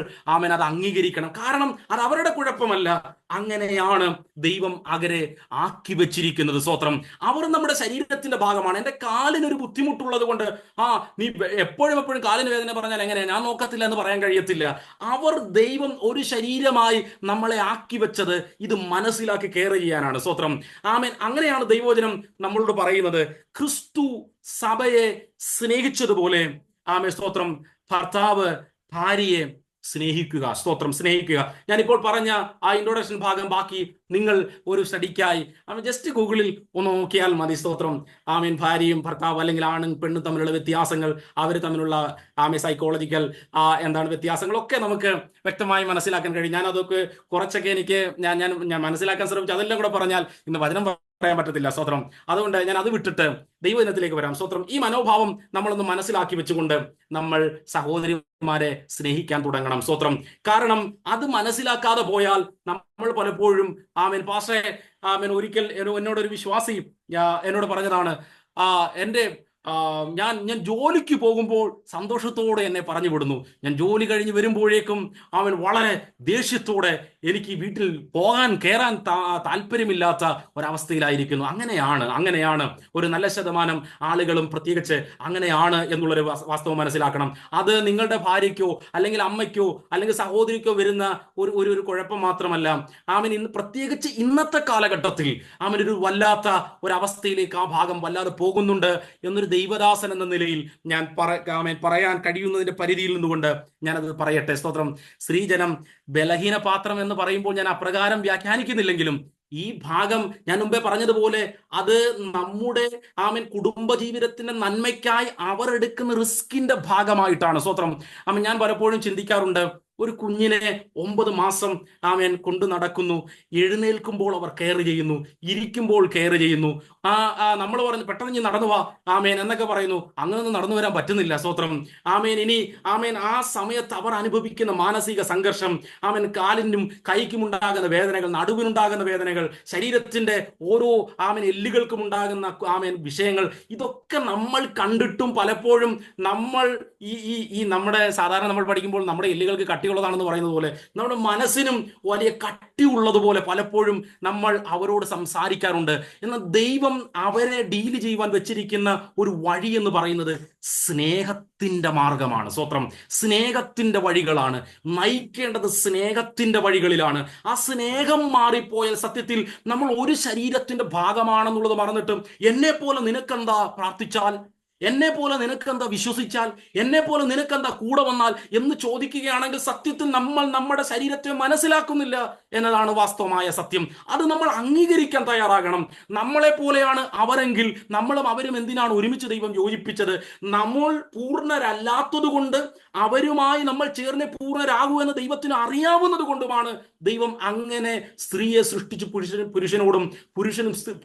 അത് അംഗീകരിക്കണം. കാരണം അത് അവരുടെ കുഴപ്പമല്ല, അങ്ങനെയാണ് ദൈവം അവരെ ആക്കി വെച്ചിരിക്കുന്നത്. സ്വത്രം. അവർ നമ്മുടെ ശരീരത്തിന്റെ ഭാഗമാണ്. എന്റെ കാലിനൊരു ബുദ്ധിമുട്ടുള്ളത് കൊണ്ട് നീ എപ്പോഴും കാലിന് വേദന പറഞ്ഞാൽ എങ്ങനെയാ, ഞാൻ നോക്കത്തില്ല എന്ന് പറയാൻ കഴിയത്തില്ല. ദൈവം ഒരു ശരീരമായി നമ്മളെ ആക്കി വെച്ചത് ഇത് മനസ്സിലാക്കി കെയർ ചെയ്യാനാണ്. സ്വത്രം. അങ്ങനെയാണ് ദൈവവചനം നമ്മളോട് പറയുന്നത്. ക്രിസ്തു സഭയെ സ്നേഹിച്ചതുപോലെ സ്തോത്രം ഭർത്താവ് ഭാര്യയെ സ്നേഹിക്കുക. സ്തോത്രം. സ്നേഹിക്കുക. ഞാനിപ്പോൾ പറഞ്ഞ ആ ഇൻട്രൊഡക്ഷൻ ഭാഗം ബാക്കി നിങ്ങൾ ഒരു സ്റ്റഡിക്കായി ജസ്റ്റ് ഗൂഗിളിൽ ഒന്ന് നോക്കിയാൽ മതി. സ്തോത്രം. ഭാര്യയും ഭർത്താവ് അല്ലെങ്കിൽ ആണും പെണ്ണും തമ്മിലുള്ള വ്യത്യാസങ്ങൾ, അവർ തമ്മിലുള്ള സൈക്കോളജിക്കൽ വ്യത്യാസങ്ങളൊക്കെ നമുക്ക് വ്യക്തമായി മനസ്സിലാക്കാൻ കഴിയും. ഞാൻ അതൊക്കെ കുറച്ചൊക്കെ എനിക്ക് ഞാൻ മനസ്സിലാക്കാൻ ശ്രമിച്ചു. അതെല്ലാം കൂടെ പറഞ്ഞാൽ ഇന്ന് വചനം പറയാൻ പറ്റത്തില്ല. സ്തോത്രം. അതുകൊണ്ട് ഞാൻ അത് വിട്ടിട്ട് ദൈവദിനത്തിലേക്ക് വരാം. സ്തോത്രം. ഈ മനോഭാവം നമ്മളൊന്ന് മനസ്സിലാക്കി വെച്ചുകൊണ്ട് നമ്മൾ സഹോദരിമാരെ സ്നേഹിക്കാൻ തുടങ്ങണം. സ്തോത്രം. കാരണം അത് മനസ്സിലാക്കാതെ പോയാൽ നമ്മൾ പലപ്പോഴും പാസ്റ്ററെ ഒരിക്കൽ എന്നോടൊരു വിശ്വാസി എന്നോട് പറഞ്ഞതാണ്, ഞാൻ ജോലിക്ക് പോകുമ്പോൾ സന്തോഷത്തോടെ എന്നെ പറഞ്ഞു വിടുന്നു. ഞാൻ ജോലി കഴിഞ്ഞ് വരുമ്പോഴേക്കും വളരെ ദേഷ്യത്തോടെ എനിക്ക് വീട്ടിൽ കയറാൻ താല്പര്യമില്ലാത്ത ഒരവസ്ഥയിലായിരിക്കുന്നു. അങ്ങനെയാണ് ഒരു നല്ല ശതമാനം ആളുകളും പ്രത്യേകിച്ച് അങ്ങനെയാണ് എന്നുള്ളൊരു വാസ്തവം മനസ്സിലാക്കണം. അത് നിങ്ങളുടെ ഭാര്യയ്ക്കോ അല്ലെങ്കിൽ അമ്മയ്ക്കോ അല്ലെങ്കിൽ സഹോദരിക്കോ വരുന്ന ഒരു കുഴപ്പം മാത്രമല്ല. പ്രത്യേകിച്ച് ഇന്നത്തെ കാലഘട്ടത്തിൽ ഒരു വല്ലാത്ത ഒരവസ്ഥയിലേക്ക് ആ ഭാഗം വല്ലാതെ പോകുന്നുണ്ട് എന്നൊരു ദൈവദാസൻ എന്ന നിലയിൽ ഞാൻ പറയാൻ കഴിയുന്നതിന്റെ പരിധിയിൽ നിന്നുകൊണ്ട് ഞാനത് പറയട്ടെ. സ്തോത്രം. സ്ത്രീജനം ബലഹീന പാത്രം എന്ന് പറയുമ്പോൾ ഞാൻ അപ്രകാരം വ്യാഖ്യാനിക്കുന്നില്ലെങ്കിലും ഈ ഭാഗം ഞാൻ മുമ്പേ പറഞ്ഞതുപോലെ അത് നമ്മുടെ കുടുംബ ജീവിതത്തിന്റെ നന്മയ്ക്കായി അവർ എടുക്കുന്ന റിസ്കിന്റെ ഭാഗമായിട്ടാണ്. സ്തോത്രം. ഞാൻ പലപ്പോഴും ചിന്തിക്കാറുണ്ട്, ഒരു കുഞ്ഞിനെ 9 മാസം കൊണ്ടു നടക്കുന്നു, എഴുന്നേൽക്കുമ്പോൾ അവർ കെയർ ചെയ്യുന്നു, ഇരിക്കുമ്പോൾ കെയർ ചെയ്യുന്നു. നമ്മൾ പറഞ്ഞു പെട്ടെന്ന് നടന്നു വാ എന്നൊക്കെ പറയുന്നു. അങ്ങനൊന്നും നടന്നു വരാൻ പറ്റുന്നില്ല. സ്തോത്രം. ഇനി ആ സമയത്ത് അവർ അനുഭവിക്കുന്ന മാനസിക സംഘർഷം, കാലിനും കൈക്കും ഉണ്ടാകുന്ന വേദനകൾ, നടുവിനുണ്ടാകുന്ന വേദനകൾ, ശരീരത്തിന്റെ ഓരോ എല്ലുകൾക്കും ഉണ്ടാകുന്ന വിഷയങ്ങൾ, ഇതൊക്കെ നമ്മൾ കണ്ടിട്ടും പലപ്പോഴും നമ്മൾ ഈ നമ്മുടെ സാധാരണ നമ്മൾ പഠിക്കുമ്പോൾ നമ്മുടെ എല്ലുകൾക്ക് കട്ടിയുള്ളതാണെന്ന് പറയുന്നത് പോലെ നമ്മുടെ മനസ്സിനും വലിയ കട്ടിയുള്ളതുപോലെ പലപ്പോഴും നമ്മൾ അവരോട് സംസാരിക്കാറുണ്ട്. എന്നാൽ ദൈവം അവരെ ഡീൽ ചെയ്യുവാൻ വെച്ചിരിക്കുന്ന ഒരു വഴി എന്ന് പറയുന്നത് സ്നേഹത്തിന്റെ മാർഗമാണ്. സ്വത്രം. സ്നേഹത്തിന്റെ വഴികളാണ് നയിക്കേണ്ടത്. സ്നേഹത്തിന്റെ വഴികളിലാണ്. ആ സ്നേഹം മാറിപ്പോയാൽ സത്യത്തിൽ നമ്മൾ ഒരു ശരീരത്തിന്റെ ഭാഗമാണെന്നുള്ളത് മറന്നിട്ടും എന്നെ പോലെ നിനക്കെന്താ പ്രാർത്ഥിച്ചാൽ, എന്നെ പോലെ നിനക്കെന്താ വിശ്വസിച്ചാൽ, എന്നെ പോലെ നിനക്കെന്താ കൂടെ വന്നാൽ എന്ന് ചോദിക്കുകയാണെങ്കിൽ സത്യത്തിൽ നമ്മൾ നമ്മുടെ ശരീരത്തെ മനസ്സിലാക്കുന്നില്ല. എന്നതാണ് വാസ്തവമായ സത്യം. അത് നമ്മൾ അംഗീകരിക്കാൻ തയ്യാറാകണം. നമ്മളെ പോലെയാണ് അവരെങ്കിൽ നമ്മളും അവരും എന്തിനാണ് ഒരുമിച്ച് ദൈവം യോജിപ്പിച്ചത്? നമ്മൾ പൂർണ്ണരല്ലാത്തത് കൊണ്ട് അവരുമായി നമ്മൾ ചേർന്ന് പൂർണ്ണരാകൂ എന്ന് ദൈവത്തിന് അറിയാവുന്നത് കൊണ്ടുമാണ് ദൈവം അങ്ങനെ സ്ത്രീയെ സൃഷ്ടിച്ച് പുരുഷനോടും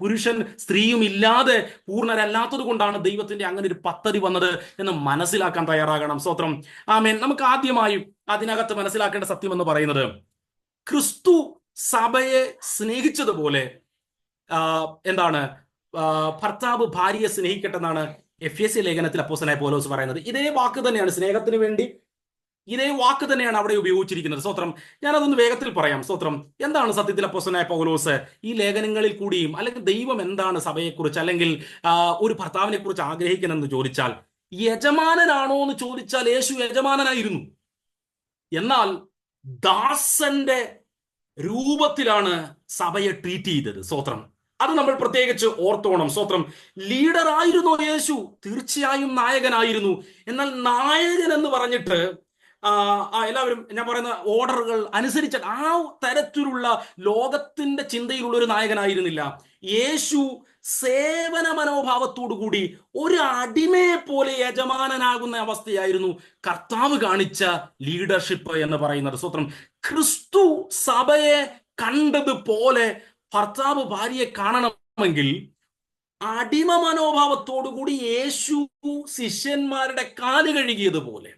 പുരുഷൻ സ്ത്രീയും ഇല്ലാതെ പൂർണ്ണരല്ലാത്തത് കൊണ്ടാണ് ദൈവത്തിന്റെ അങ്ങനെ ഒരു പദ്ധതി വന്നത് എന്ന് മനസ്സിലാക്കാൻ തയ്യാറാകണം. സ്തോത്രം. ആമേൻ. നമുക്ക് ആദ്യമായും അതിനകത്ത് മനസ്സിലാക്കേണ്ട സത്യം എന്ന് പറയുന്നത്, ക്രിസ്തു സഭയെ സ്നേഹിച്ചതുപോലെ എന്താണ് ഭർത്താവ് ഭാര്യയെ സ്നേഹിക്കട്ടെ എന്നാണ് എഫെസ്യ ലേഖനത്തിൽ അപ്പോസ്തലനായ പൗലോസ് പറയുന്നത്. ഇതേ വാക്ക് തന്നെയാണ് സ്നേഹത്തിന് വേണ്ടി, ഇതേ വാക്ക് തന്നെയാണ് അവിടെ ഉപയോഗിച്ചിരിക്കുന്നത്. സ്തോത്രം. ഞാനതൊന്ന് വേഗത്തിൽ പറയാം. സ്തോത്രം. എന്താണ് സത്യത്തിൽ അപ്പോസ്തലനായ പൗലോസ് ഈ ലേഖനങ്ങളിൽ കൂടിയും, അല്ലെങ്കിൽ ദൈവം എന്താണ് സഭയെക്കുറിച്ച് അല്ലെങ്കിൽ ഒരു ഭർത്താവിനെ കുറിച്ച് ആഗ്രഹിക്കണമെന്ന് ചോദിച്ചാൽ, യജമാനനാണോ എന്ന് ചോദിച്ചാൽ യേശു യജമാനനായിരുന്നു. എന്നാൽ ദാസന്റെ രൂപത്തിലാണ് സഭയെ ട്രീറ്റ് ചെയ്തത്. സ്തോത്രം. അത് നമ്മൾ പ്രത്യേകിച്ച് ഓർത്തോണം. സ്തോത്രം. ലീഡർ ആയിരുന്നു യേശു, തീർച്ചയായും നായകനായിരുന്നു. എന്നാൽ നായകൻ എന്ന് പറഞ്ഞിട്ട് എല്ലാവരും ഞാൻ പറയുന്ന ഓർഡറുകൾ അനുസരിച്ച ആ തരത്തിലുള്ള ലോകത്തിന്റെ ചിന്തയിലുള്ള ഒരു നായകനായിരുന്നില്ല യേശു. സേവന മനോഭാവത്തോടു കൂടി ഒരു അടിമയെ പോലെ യജമാനനാകുന്ന അവസ്ഥയായിരുന്നു കർത്താവ് കാണിച്ച ലീഡർഷിപ്പ് എന്ന് പറയുന്നത്. സ്തോത്രം. ക്രിസ്തു സഭയെ കണ്ടതുപോലെ ഭർത്താവ് ഭാര്യയെ കാണണമെങ്കിൽ അടിമ മനോഭാവത്തോടു കൂടി യേശു ശിഷ്യന്മാരുടെ കാല് കഴുകിയതുപോലെ,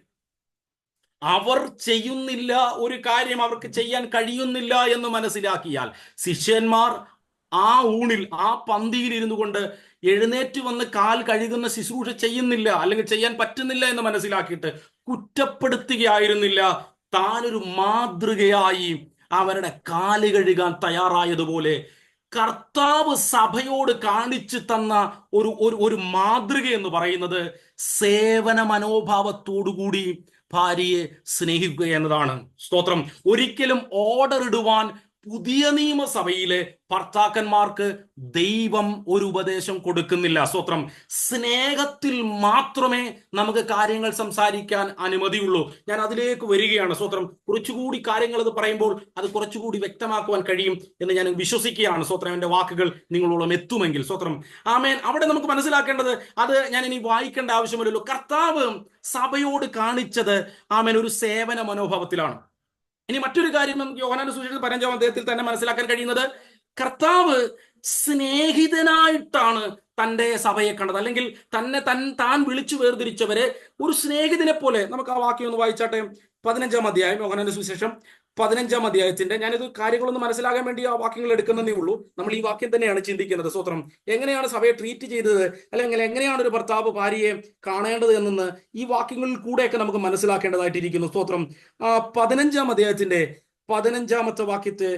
അവർ ചെയ്യുന്നില്ല ഒരു കാര്യം, അവർക്ക് ചെയ്യാൻ കഴിയുന്നില്ല എന്ന് മനസ്സിലാക്കിയാൽ ശിഷ്യന്മാർ ആ ഊണിൽ ആ പന്തിയിൽ ഇരുന്നു കൊണ്ട് എഴുന്നേറ്റ് വന്ന് കാൽ കഴുകുന്ന ശുശ്രൂഷ ചെയ്യുന്നില്ല, അല്ലെങ്കിൽ ചെയ്യാൻ പറ്റുന്നില്ല എന്ന് മനസ്സിലാക്കിയിട്ട് കുറ്റപ്പെടുത്തുകയായിരുന്നില്ല. താനൊരു മാതൃകയായി അവരുടെ കാല് കഴുകാൻ തയ്യാറായതുപോലെ കർത്താവ് സഭയോട് കാണിച്ചു തന്ന ഒരു മാതൃക എന്ന് പറയുന്നത് സേവന മനോഭാവത്തോടുകൂടി ഭാര്യയെ സ്നേഹിക്കുക എന്നതാണ്. സ്തോത്രം. ഒരിക്കലും ഓർഡർ ഇടുവാൻ പുതിയ നിയമസഭയിലെ ഭർത്താക്കന്മാർക്ക് ദൈവം ഒരു ഉപദേശം കൊടുക്കുന്നില്ല. സ്തോത്രം. സ്നേഹത്തിൽ മാത്രമേ നമുക്ക് കാര്യങ്ങൾ സംസാരിക്കാൻ അനുമതിയുള്ളൂ. ഞാൻ അതിലേക്ക് വരികയാണ്. സ്തോത്രം. കുറച്ചുകൂടി കാര്യങ്ങൾ അത് പറയുമ്പോൾ അത് കുറച്ചുകൂടി വ്യക്തമാക്കുവാൻ കഴിയും എന്ന് ഞാൻ വിശ്വസിക്കുകയാണ്. സ്തോത്രം. എൻ്റെ വാക്കുകൾ നിങ്ങളോളം എത്തുമെങ്കിൽ. സ്തോത്രം. ആമേൻ. അവിടെ നമുക്ക് മനസ്സിലാക്കേണ്ടത്, അത് ഞാൻ ഇനി വായിക്കേണ്ട ആവശ്യമില്ലല്ലോ. കർത്താവ് സഭയോട് കാണിച്ചത് ആമേൻ ഒരു സേവന മനോഭാവത്തിലാണ്. ഇനി മറ്റൊരു കാര്യം നമുക്ക് യോഹന്നാന്റെ സുവിശേഷം 15-ാം അധ്യായത്തിൽ തന്നെ മനസ്സിലാക്കാൻ കഴിയുന്നത്, കർത്താവ് സ്നേഹിതനായിട്ടാണ് തൻ്റെ സഭയെ കണ്ടത്, അല്ലെങ്കിൽ താൻ വിളിച്ചു വേർതിരിച്ചവരെ ഒരു സ്നേഹിതനെ പോലെ. നമുക്ക് ആ വാക്യം ഒന്ന് വായിച്ചാട്ടെ. 15-ാം അധ്യായം, യോഹന്നാന്റെ സുവിശേഷം 15-ാം അധ്യായത്തിന്റെ, ഞാനിത് കാര്യങ്ങളൊന്ന് മനസ്സിലാകാൻ വേണ്ടി ആ വാക്യങ്ങൾ എടുക്കുന്നതേ ഉള്ളൂ. നമ്മൾ ഈ വാക്യം തന്നെയാണ് ചിന്തിക്കുന്നത്. സ്തോത്രം. എങ്ങനെയാണ് സഭയെ ട്രീറ്റ് ചെയ്തത്, അല്ലെങ്കിൽ എങ്ങനെയാണ് ഒരു ഭർത്താവ് ഭാര്യയെ കാണേണ്ടത് എന്ന് ഈ വാക്യങ്ങളിൽ കൂടെയൊക്കെ നമുക്ക് മനസ്സിലാക്കേണ്ടതായിട്ടിരിക്കുന്നു. സ്തോത്രം. 15-ാം അധ്യായത്തിന്റെ 15-ാമത്തെ വാക്യത്തെ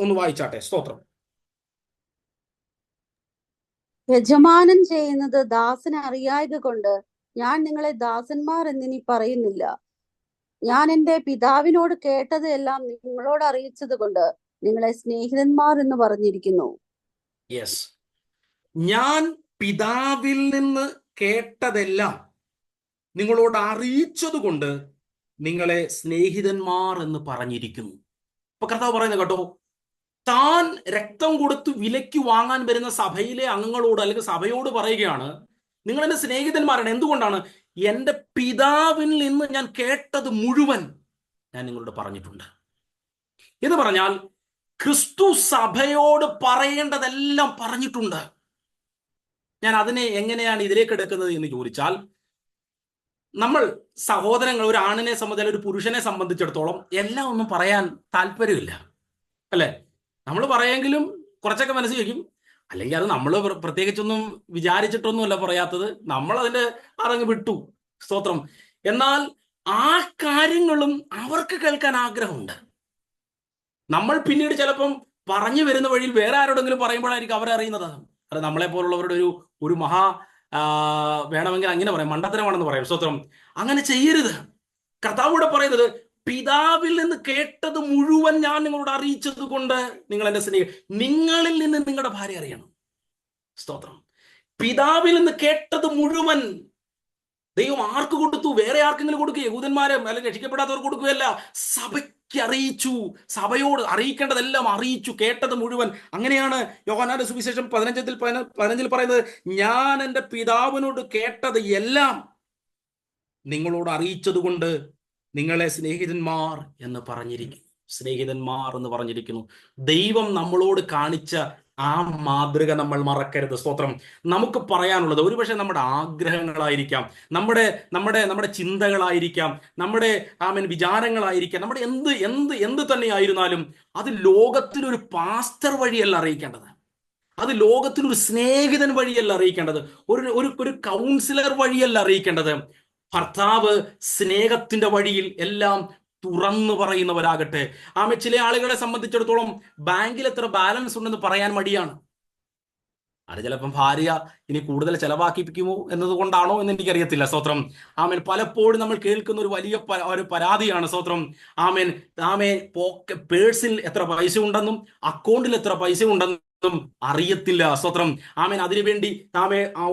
ഒന്ന് വായിച്ചാട്ടെ. സ്തോത്രം. യജമാനൻ ചെയ്യുന്നത് ദാസൻ അറിയായക കൊണ്ട് ഞാൻ നിങ്ങളെ ദാസന്മാർ എന്നിനി പറയുന്നില്ല. ഞാൻ എൻ്റെ പിതാവിനോട് കേട്ടത് എല്ലാം നിങ്ങളോട് അറിയിച്ചത് കൊണ്ട് നിങ്ങളെ സ്നേഹിതന്മാർ എന്ന് പറഞ്ഞിരിക്കുന്നു. യെസ്. ഞാൻ പിതാവിൽ നിന്ന് കേട്ടതെല്ലാം നിങ്ങളോട് അറിയിച്ചത് കൊണ്ട് നിങ്ങളെ സ്നേഹിതന്മാർ എന്ന് പറഞ്ഞിരിക്കുന്നു. അപ്പൊ കർത്താവ് പറയുന്നത് കേട്ടോ, താൻ രക്തം കൊടുത്ത് വിലയ്ക്ക് വാങ്ങാൻ വരുന്ന സഭയിലെ അംഗങ്ങളോട്, അല്ലെങ്കിൽ സഭയോട് പറയുകയാണ്, നിങ്ങൾ എന്റെ സ്നേഹിതന്മാരാണ്. എന്തുകൊണ്ടാണ്? എൻ്റെ പിതാവിൽ നിന്ന് ഞാൻ കേട്ടത് മുഴുവൻ ഞാൻ നിങ്ങളോട് പറഞ്ഞിട്ടുണ്ട് എന്ന് പറഞ്ഞാൽ, ക്രിസ്തു സഭയോട് പറയേണ്ടതെല്ലാം പറഞ്ഞിട്ടുണ്ട്. ഞാൻ അതിനെ എങ്ങനെയാണ് ഇതിലേക്ക് എടുക്കുന്നത് എന്ന് ചോദിച്ചാൽ, നമ്മൾ സഹോദരങ്ങൾ, ഒരു ആണിനെ സംബന്ധിച്ച്, ഒരു പുരുഷനെ സംബന്ധിച്ചിടത്തോളം എല്ലാം ഒന്നും പറയാൻ താല്പര്യമില്ല, അല്ലെ? നമ്മൾ പറയെങ്കിലും കുറച്ചൊക്കെ മനസ്സിൽ വയ്ക്കും, അല്ലെങ്കിൽ അത് നമ്മൾ പ്രത്യേകിച്ചൊന്നും വിചാരിച്ചിട്ടൊന്നുമല്ല പറയാത്തത്, നമ്മൾ അതിന്റെ അതങ്ങ് വിട്ടു. സ്തോത്രം. എന്നാൽ ആ കാര്യങ്ങളും അവർക്ക് കേൾക്കാൻ ആഗ്രഹമുണ്ട്. നമ്മൾ പിന്നീട് ചിലപ്പം പറഞ്ഞു വരുന്ന വഴിയിൽ വേറെ ആരോടെങ്കിലും പറയുമ്പോഴായിരിക്കും അവരറിയുന്നത് അത് നമ്മളെ പോലുള്ളവരുടെ ഒരു മഹാ വേണമെങ്കിൽ അങ്ങനെ പറയാം, മണ്ടത്തരമാണെന്ന് പറയാം. സ്തോത്രം. അങ്ങനെ ചെയ്യരുത്. കർത്താവോട് പറയുന്നത്, പിതാവിൽ നിന്ന് കേട്ടത് മുഴുവൻ ഞാൻ നിങ്ങളോട് അറിയിച്ചത് കൊണ്ട് നിങ്ങൾ എന്റെ സ്നേഹം, നിങ്ങളിൽ നിന്ന് നിങ്ങളുടെ ഭാര്യ അറിയണം. സ്തോത്രം. പിതാവിൽ നിന്ന് കേട്ടത് മുഴുവൻ ദൈവം ആർക്ക് കൊടുത്തു? വേറെ ആർക്കെങ്കിലും കൊടുക്കുക? യഹൂദന്മാരെ അല്ലെങ്കിൽ രക്ഷിക്കപ്പെടാത്തവർ കൊടുക്കുകയല്ല, സഭയ്ക്ക് അറിയിച്ചു. സഭയോട് അറിയിക്കേണ്ടതെല്ലാം അറിയിച്ചു, കേട്ടത് മുഴുവൻ. അങ്ങനെയാണ് യോഹന്നാന്റെ സുവിശേഷം 15 പറയുന്നത്, ഞാൻ എൻ്റെ പിതാവിനോട് കേട്ടത് എല്ലാം നിങ്ങളോട് അറിയിച്ചത് കൊണ്ട് നിങ്ങളെ സ്നേഹിതന്മാർ എന്ന് പറഞ്ഞിരിക്കുന്നു. സ്നേഹിതന്മാർ എന്ന് പറഞ്ഞിരിക്കുന്നു. ദൈവം നമ്മളോട് കാണിച്ച ആ മാതൃക നമ്മൾ മറക്കരുത്. സ്തോത്രം. നമുക്ക് പറയാനുള്ളത് ഒരുപക്ഷെ നമ്മുടെ ആഗ്രഹങ്ങളായിരിക്കാം, നമ്മുടെ നമ്മുടെ നമ്മുടെ ചിന്തകളായിരിക്കാം, നമ്മുടെ വിചാരങ്ങളായിരിക്കാം, നമ്മുടെ എന്ത് എന്ത് എന്ത് തന്നെയായിരുന്നാലും അത് ലോകത്തിലൊരു പാസ്റ്റർ വഴിയല്ല അറിയിക്കേണ്ടത്. അത് ലോകത്തിലൊരു സ്നേഹിതൻ വഴിയല്ല അറിയിക്കേണ്ടത്. ഒരു ഒരു ഒരു കൗൺസിലർ വഴിയല്ല അറിയിക്കേണ്ടത്. ഭർത്താവ് സ്നേഹത്തിന്റെ വഴിയിൽ എല്ലാം തുറന്നു പറയുന്നവരാകട്ടെ. ചില ആളുകളെ സംബന്ധിച്ചിടത്തോളം ബാങ്കിൽ എത്ര ബാലൻസ് ഉണ്ടെന്ന് പറയാൻ മടിയാണ്. അത് ചിലപ്പം ഭാര്യ ഇനി കൂടുതൽ ചെലവാക്കിപ്പിക്കുമോ എന്നതുകൊണ്ടാണോ എന്ന് എനിക്കറിയത്തില്ല. സ്തോത്രം. പലപ്പോഴും നമ്മൾ കേൾക്കുന്ന ഒരു വലിയ ഒരു പരാതിയാണ്. സ്തോത്രം. പേഴ്സിൽ എത്ര പൈസ ഉണ്ടെന്നും അക്കൗണ്ടിൽ എത്ര പൈസ ഉണ്ടെന്നും അറിയത്തില്ല. സ്തോത്രം. അതിനുവേണ്ടി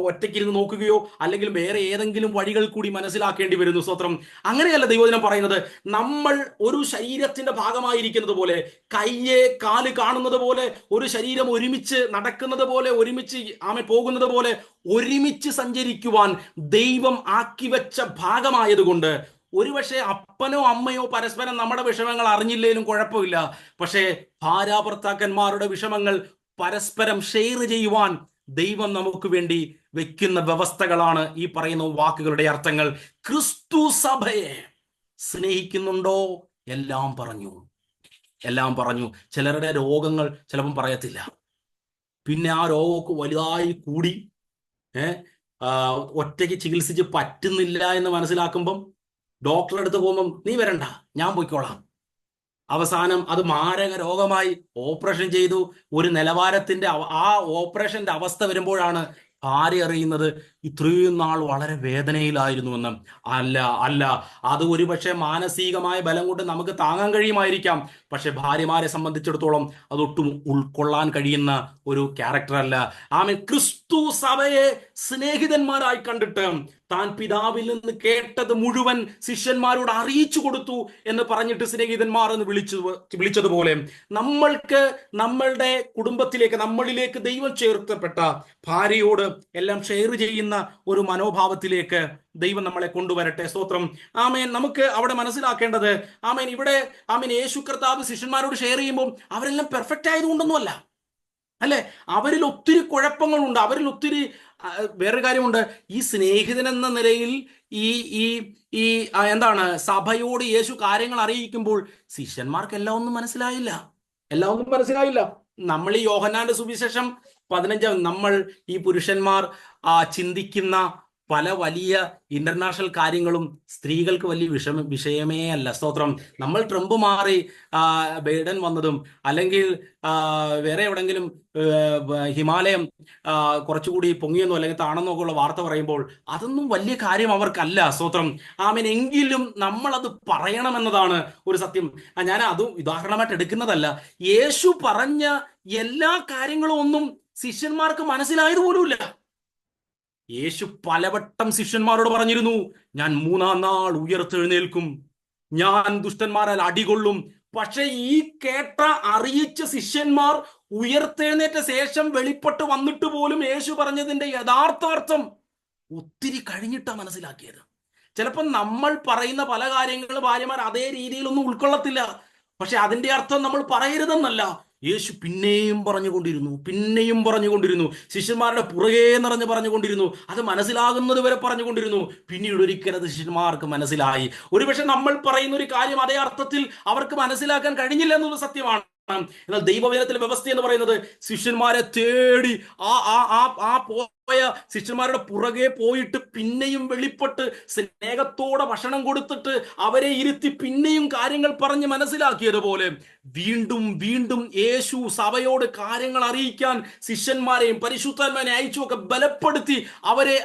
ഒറ്റയ്ക്കിരുന്ന് നോക്കുകയോ അല്ലെങ്കിൽ വേറെ ഏതെങ്കിലും വഴികൾ കൂടി മനസ്സിലാക്കേണ്ടി വരുന്നു. സ്തോത്രം. അങ്ങനെയല്ല ദൈവവചനം പറയുന്നത്. നമ്മൾ ഒരു ശരീരത്തിന്റെ ഭാഗമായിരിക്കുന്നത് പോലെ, കയ്യെ കാല് കാണുന്നത് പോലെ, ഒരു ശരീരം ഒരുമിച്ച് നടക്കുന്നത് പോലെ, ഒരുമിച്ച് പോകുന്നത് പോലെ ഒരുമിച്ച് സഞ്ചരിക്കുവാൻ ദൈവം ആക്കി വെച്ച ഭാഗമായതുകൊണ്ട് ഒരുപക്ഷെ അപ്പനോ അമ്മയോ പരസ്പരം നമ്മുടെ വിഷമങ്ങൾ അറിഞ്ഞില്ലേലും കുഴപ്പമില്ല. പക്ഷേ ഭാര്യാഭർത്താക്കന്മാരുടെ വിഷമങ്ങൾ പരസ്പരം ഷെയർ ചെയ്യുവാൻ ദൈവം നമുക്ക് വേണ്ടി വെക്കുന്ന വ്യവസ്ഥകളാണ് ഈ പറയുന്ന വാക്കുകളുടെ അർത്ഥങ്ങൾ. ക്രിസ്തു സഭയെ സ്നേഹിക്കുന്നുണ്ടോ? എല്ലാം പറഞ്ഞു, എല്ലാം പറഞ്ഞു. ചിലരുടെ രോഗങ്ങൾ ചിലപ്പം പറയത്തില്ല. പിന്നെ ആ രോഗമൊക്കെ വലുതായി കൂടി ഒറ്റയ്ക്ക് ചികിത്സിച്ച് പറ്റുന്നില്ല എന്ന് മനസ്സിലാക്കുമ്പം ഡോക്ടറെ അടുത്ത് പോകുമ്പം നീ വരണ്ട, ഞാൻ പോയിക്കോളാം. അവസാനം അത് മാരക രോഗമായി ഓപ്പറേഷൻ ചെയ്തു. ഒരു നിലവാരത്തിന്റെ ആ ഓപ്പറേഷന്റെ അവസ്ഥ വരുമ്പോഴാണ് ഭാര്യ അറിയുന്നത് ഇത്രയും നാൾ വളരെ വേദനയിലായിരുന്നുവെന്ന്. അല്ല, അത് ഒരുപക്ഷെ മാനസികമായ ബലം കൊണ്ട് നമുക്ക് താങ്ങാൻ കഴിയുമായിരിക്കാം. പക്ഷെ ഭാര്യമാരെ സംബന്ധിച്ചിടത്തോളം അതൊട്ടും ഉൾക്കൊള്ളാൻ കഴിയുന്ന ഒരു ക്യാരക്ടർ അല്ല. ക്രിസ്തു സഭയെ സ്നേഹിതന്മാരായി കണ്ടിട്ട് താൻ പിതാവിൽ നിന്ന് കേട്ടത് മുഴുവൻ ശിഷ്യന്മാരോട് അറിയിച്ചു കൊടുത്തു എന്ന് പറഞ്ഞിട്ട് സ്നേഹിതന്മാർ എന്ന് വിളിച്ചതുപോലെ നമ്മൾക്ക് നമ്മളുടെ കുടുംബത്തിലേക്ക്, നമ്മളിലേക്ക് ദൈവം ചേർത്തപ്പെട്ട ഭാര്യയോട് എല്ലാം ഷെയർ ചെയ്യുന്ന ഒരു മനോഭാവത്തിലേക്ക് ദൈവം നമ്മളെ കൊണ്ടുവരട്ടെ. സ്തോത്രം. നമുക്ക് അവിടെ മനസ്സിലാക്കേണ്ടത് ഇവിടെ യേശു കർത്താവ് ശിഷ്യന്മാരോട് ഷെയർ ചെയ്യുമ്പോൾ അവരെല്ലാം പെർഫെക്റ്റ് ആയതുകൊണ്ടൊന്നുമല്ല, അല്ലെ? അവരിൽ ഒത്തിരി കുഴപ്പങ്ങളുണ്ട്, അവരിൽ ഒത്തിരി വേറൊരു കാര്യമുണ്ട്. ഈ സ്നേഹിതൻ എന്ന നിലയിൽ ഈ സഭയോട് യേശു കാര്യങ്ങൾ അറിയിക്കുമ്പോൾ ശിഷ്യന്മാർക്ക് എല്ലാം ഒന്നും മനസ്സിലായില്ല. നമ്മൾ ഈ യോഹന്നാന്റെ സുവിശേഷം 15 നമ്മൾ ഈ പുരുഷന്മാർ ചിന്തിക്കുന്ന പല വലിയ ഇന്റർനാഷണൽ കാര്യങ്ങളും സ്ത്രീകൾക്ക് വലിയ വിഷയമേ അല്ല. സ്തോത്രം. നമ്മൾ ട്രംപ് മാറി ബൈഡൻ വന്നതും അല്ലെങ്കിൽ വേറെ എവിടെങ്കിലും ഹിമാലയം കുറച്ചുകൂടി പൊങ്ങിയെന്നോ അല്ലെങ്കിൽ താണെന്നോ ഒക്കെ ഉള്ള വാർത്ത പറയുമ്പോൾ അതൊന്നും വലിയ കാര്യം അവർക്കല്ല. സ്തോത്രം. എങ്കിലും നമ്മളത് പറയണമെന്നതാണ് ഒരു സത്യം. ഞാൻ അതും ഉദാഹരണമായിട്ട് എടുക്കുന്നതല്ല. യേശു പറഞ്ഞ എല്ലാ കാര്യങ്ങളും ഒന്നും ശിഷ്യന്മാർക്ക് മനസ്സിലായതുപോലുമില്ല. യേശു പലവട്ടം ശിഷ്യന്മാരോട് പറഞ്ഞിരുന്നു, ഞാൻ 3-ാം നാൾ ഉയർത്തെഴുന്നേൽക്കും, ഞാൻ ദുഷ്ടന്മാരാൽ അടികൊള്ളും. പക്ഷെ ഈ കേട്ട അറിയിച്ച ശിഷ്യന്മാർ ഉയർത്തെഴുന്നേറ്റ ശേഷം വെളിപ്പെട്ട് വന്നിട്ട് പോലും യേശു പറഞ്ഞതിന്റെ യഥാർത്ഥാർത്ഥം ഒത്തിരി കഴിഞ്ഞിട്ടാ മനസ്സിലാക്കിയത്. ചിലപ്പോൾ നമ്മൾ പറയുന്ന പല കാര്യങ്ങളും ഭാര്യമാർ അതേ രീതിയിലൊന്നും ഉൾക്കൊള്ളത്തില്ല. പക്ഷെ അതിന്റെ അർത്ഥം നമ്മൾ പറയരുതെന്നല്ല. യേശു പിന്നെയും പറഞ്ഞുകൊണ്ടിരുന്നു. ശിഷ്യന്മാരുടെ പുറകെ നിറഞ്ഞ് പറഞ്ഞുകൊണ്ടിരുന്നു. അത് മനസ്സിലാകുന്നത് വരെ പറഞ്ഞുകൊണ്ടിരുന്നു. പിന്നീട് ഒരിക്കലും അത് ശിഷ്യന്മാർക്ക് മനസ്സിലായി. ഒരുപക്ഷെ നമ്മൾ പറയുന്ന ഒരു കാര്യം അതേ അർത്ഥത്തിൽ അവർക്ക് മനസ്സിലാക്കാൻ കഴിഞ്ഞില്ല എന്നുള്ള സത്യമാണ്. എന്നാൽ ദൈവവചനത്തിലെ വ്യവസ്ഥ എന്ന് പറയുന്നത് ശിഷ്യന്മാരെ തേടി പോയ ശിഷ്യന്മാരുടെ പുറകെ പോയിട്ട് പിന്നെയും വെളിപ്പെട്ട് സ്നേഹത്തോടെ ഭക്ഷണം കൊടുത്തിട്ട് അവരെ ഇരുത്തി പിന്നെയും കാര്യങ്ങൾ പറഞ്ഞ് മനസ്സിലാക്കിയതുപോലെ വീണ്ടും യേശു സഭയോട് കാര്യങ്ങൾ അറിയിക്കാൻ ശിഷ്യന്മാരെയും പരിശുദ്ധാത്മാവിനെ അയച്ചുമൊക്കെ ബലപ്പെടുത്തി അവരെ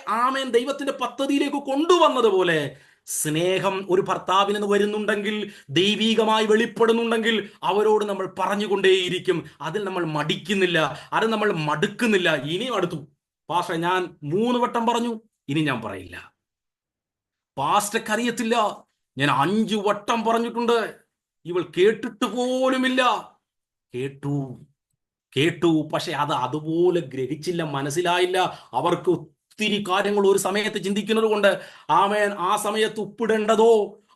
ദൈവത്തിന്റെ പദ്ധതിയിലേക്ക് കൊണ്ടുവന്നതുപോലെ സ്നേഹം ഒരു ഭർത്താവിന് വരുന്നുണ്ടെങ്കിൽ, ദൈവീകമായി വെളിപ്പെടുന്നുണ്ടെങ്കിൽ അവരോട് നമ്മൾ പറഞ്ഞുകൊണ്ടേയിരിക്കും. അതിൽ നമ്മൾ മടിക്കുന്നില്ല, അത് നമ്മൾ മടുക്കുന്നില്ല. ഇനിയും അടുത്തു പാസ്റ്റർ ഞാൻ 3 വട്ടം പറഞ്ഞു, ഇനി ഞാൻ പറയില്ല. പാസ്റ്റർക്ക് അറിയത്തില്ല, ഞാൻ 5 വട്ടം പറഞ്ഞിട്ടുണ്ട്, ഇവൾ കേട്ടിട്ട് പോലുമില്ല. കേട്ടു കേട്ടു പക്ഷെ അത് അതുപോലെ ഗ്രഹിച്ചില്ല, മനസ്സിലായില്ല. അവർക്ക് ഒത്തിരി കാര്യങ്ങൾ ഒരു സമയത്ത് ചിന്തിക്കുന്നത് കൊണ്ട് ആമേൻ ആ സമയത്ത് ഉപ്പിടേണ്ടതോ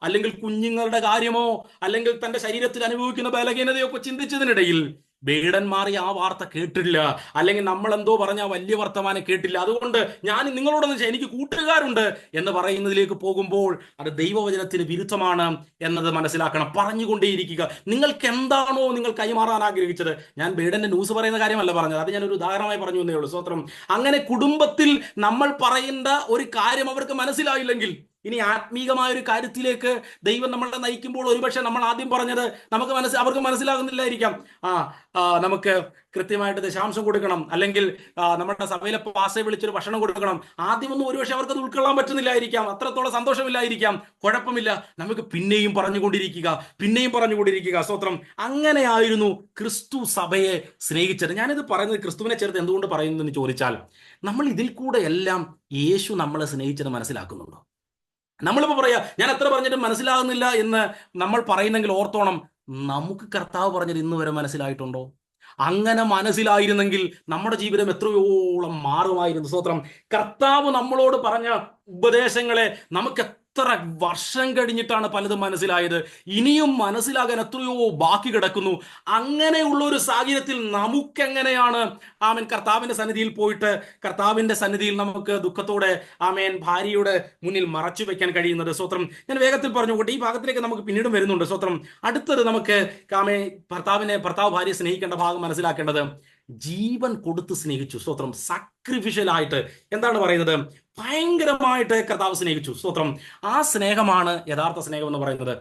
അല്ലെങ്കിൽ കുഞ്ഞുങ്ങളുടെ കാര്യമോ അല്ലെങ്കിൽ തന്റെ ശരീരത്തിൽ അനുഭവിക്കുന്ന ബലഹീനതയോ ഒക്കെ ചിന്തിച്ചതിനിടയിൽ വേടന്മാറി ആ വാർത്ത കേട്ടില്ല, അല്ലെങ്കിൽ നമ്മൾ എന്തോ പറഞ്ഞ വലിയ വർത്തമാനം കേട്ടില്ല. അതുകൊണ്ട് ഞാൻ നിങ്ങളോടൊന്ന് വെച്ചാൽ എനിക്ക് കൂട്ടുകാരുണ്ട് എന്ന് പറയുന്നതിലേക്ക് പോകുമ്പോൾ അത് ദൈവവചനത്തിന് വിരുദ്ധമാണ് എന്നത് മനസ്സിലാക്കണം. പറഞ്ഞുകൊണ്ടേയിരിക്കുക. നിങ്ങൾക്ക് എന്താണോ നിങ്ങൾ കൈമാറാൻ ആഗ്രഹിച്ചത്. ഞാൻ വേടന്റെ ന്യൂസ് പറയുന്ന കാര്യമല്ല പറഞ്ഞത്, അത് ഞാനൊരു ഉദാഹരണമായി പറഞ്ഞു എന്നേ ഉള്ളൂ. സ്വത്രം. അങ്ങനെ കുടുംബത്തിൽ നമ്മൾ പറയേണ്ട ഒരു കാര്യം അവർക്ക് മനസ്സിലായില്ലെങ്കിൽ, ഇനി ആത്മീകമായ ഒരു കാര്യത്തിലേക്ക് ദൈവം നമ്മളെ നയിക്കുമ്പോൾ ഒരുപക്ഷെ നമ്മൾ ആദ്യം പറഞ്ഞത് അവർക്ക് മനസ്സിലാകുന്നില്ലായിരിക്കാം. നമുക്ക് കൃത്യമായിട്ട് ദശാംശം കൊടുക്കണം, അല്ലെങ്കിൽ നമ്മുടെ സഭയിലെ പാസ്റ്ററെ വിളിച്ചൊരു ഭക്ഷണം കൊടുക്കണം. ആദ്യമൊന്നും ഒരുപക്ഷെ അവർക്കത് ഉൾക്കൊള്ളാൻ പറ്റുന്നില്ലായിരിക്കാം, അത്രത്തോളം സന്തോഷമില്ലായിരിക്കാം. കുഴപ്പമില്ല, നമുക്ക് പിന്നെയും പറഞ്ഞുകൊണ്ടിരിക്കുക. സ്തോത്രം. അങ്ങനെയായിരുന്നു ക്രിസ്തു സഭയെ സ്നേഹിച്ചത്. ഞാനിത് പറയുന്നത് ക്രിസ്തുവിനെ ചേർത്ത് എന്തുകൊണ്ട് പറയുന്നു എന്ന് ചോദിച്ചാൽ, നമ്മൾ ഇതിൽ കൂടെ എല്ലാം യേശു നമ്മളെ സ്നേഹിച്ചത് മനസ്സിലാക്കുന്നുണ്ടോ? നമ്മളിപ്പോ പറയാ ഞാൻ എത്ര പറഞ്ഞിട്ടും മനസ്സിലാകുന്നില്ല എന്ന് നമ്മൾ പറയുന്നെങ്കിൽ ഓർത്തോണം, നമുക്ക് കർത്താവ് പറഞ്ഞത് ഇന്ന് വരെ മനസ്സിലായിട്ടുണ്ടോ? അങ്ങനെ മനസ്സിലായിരുന്നെങ്കിൽ നമ്മുടെ ജീവിതം എത്രയോളം മാറുമായിരുന്നു. സ്തോത്രം. കർത്താവ് നമ്മളോട് പറഞ്ഞ ഉപദേശങ്ങളെ നമുക്ക് എത്ര വർഷം കഴിഞ്ഞിട്ടാണ് പലതും മനസ്സിലായത്. ഇനിയും മനസ്സിലാകാൻ എത്രയോ ബാക്കി കിടക്കുന്നു. അങ്ങനെയുള്ള ഒരു സാഹചര്യത്തിൽ നമുക്കെങ്ങനെയാണ് ആമേൻ കർത്താവിന്റെ സന്നിധിയിൽ പോയിട്ട് കർത്താവിന്റെ സന്നിധിയിൽ നമുക്ക് ദുഃഖത്തോടെ ആമേൻ ഭാര്യയുടെ മുന്നിൽ മറച്ചു വെക്കാൻ കഴിയുന്നത്? സ്തോത്രം. ഞാൻ വേഗത്തിൽ പറഞ്ഞുകൊണ്ട് ഈ ഭാഗത്തിലേക്ക് നമുക്ക് പിന്നീടും വരുന്നുണ്ട്. സ്തോത്രം. അടുത്തത് നമുക്ക് ഭർത്താവ് ഭാര്യയെ സ്നേഹിക്കേണ്ട ഭാഗം മനസ്സിലാക്കേണ്ടത്, ജീവൻ കൊടുത്ത് സ്നേഹിച്ചു. സ്തോത്രം. സാക്രിഫിഷ്യൽ ആയിട്ട്. എന്താണ് പറയുന്നത്? ഭയങ്കരമായിട്ട് കർത്താവ് സ്നേഹിച്ചു. സ്തോത്രം. ആ സ്നേഹമാണ് യഥാർത്ഥ സ്നേഹം എന്ന് പറയുന്നത്.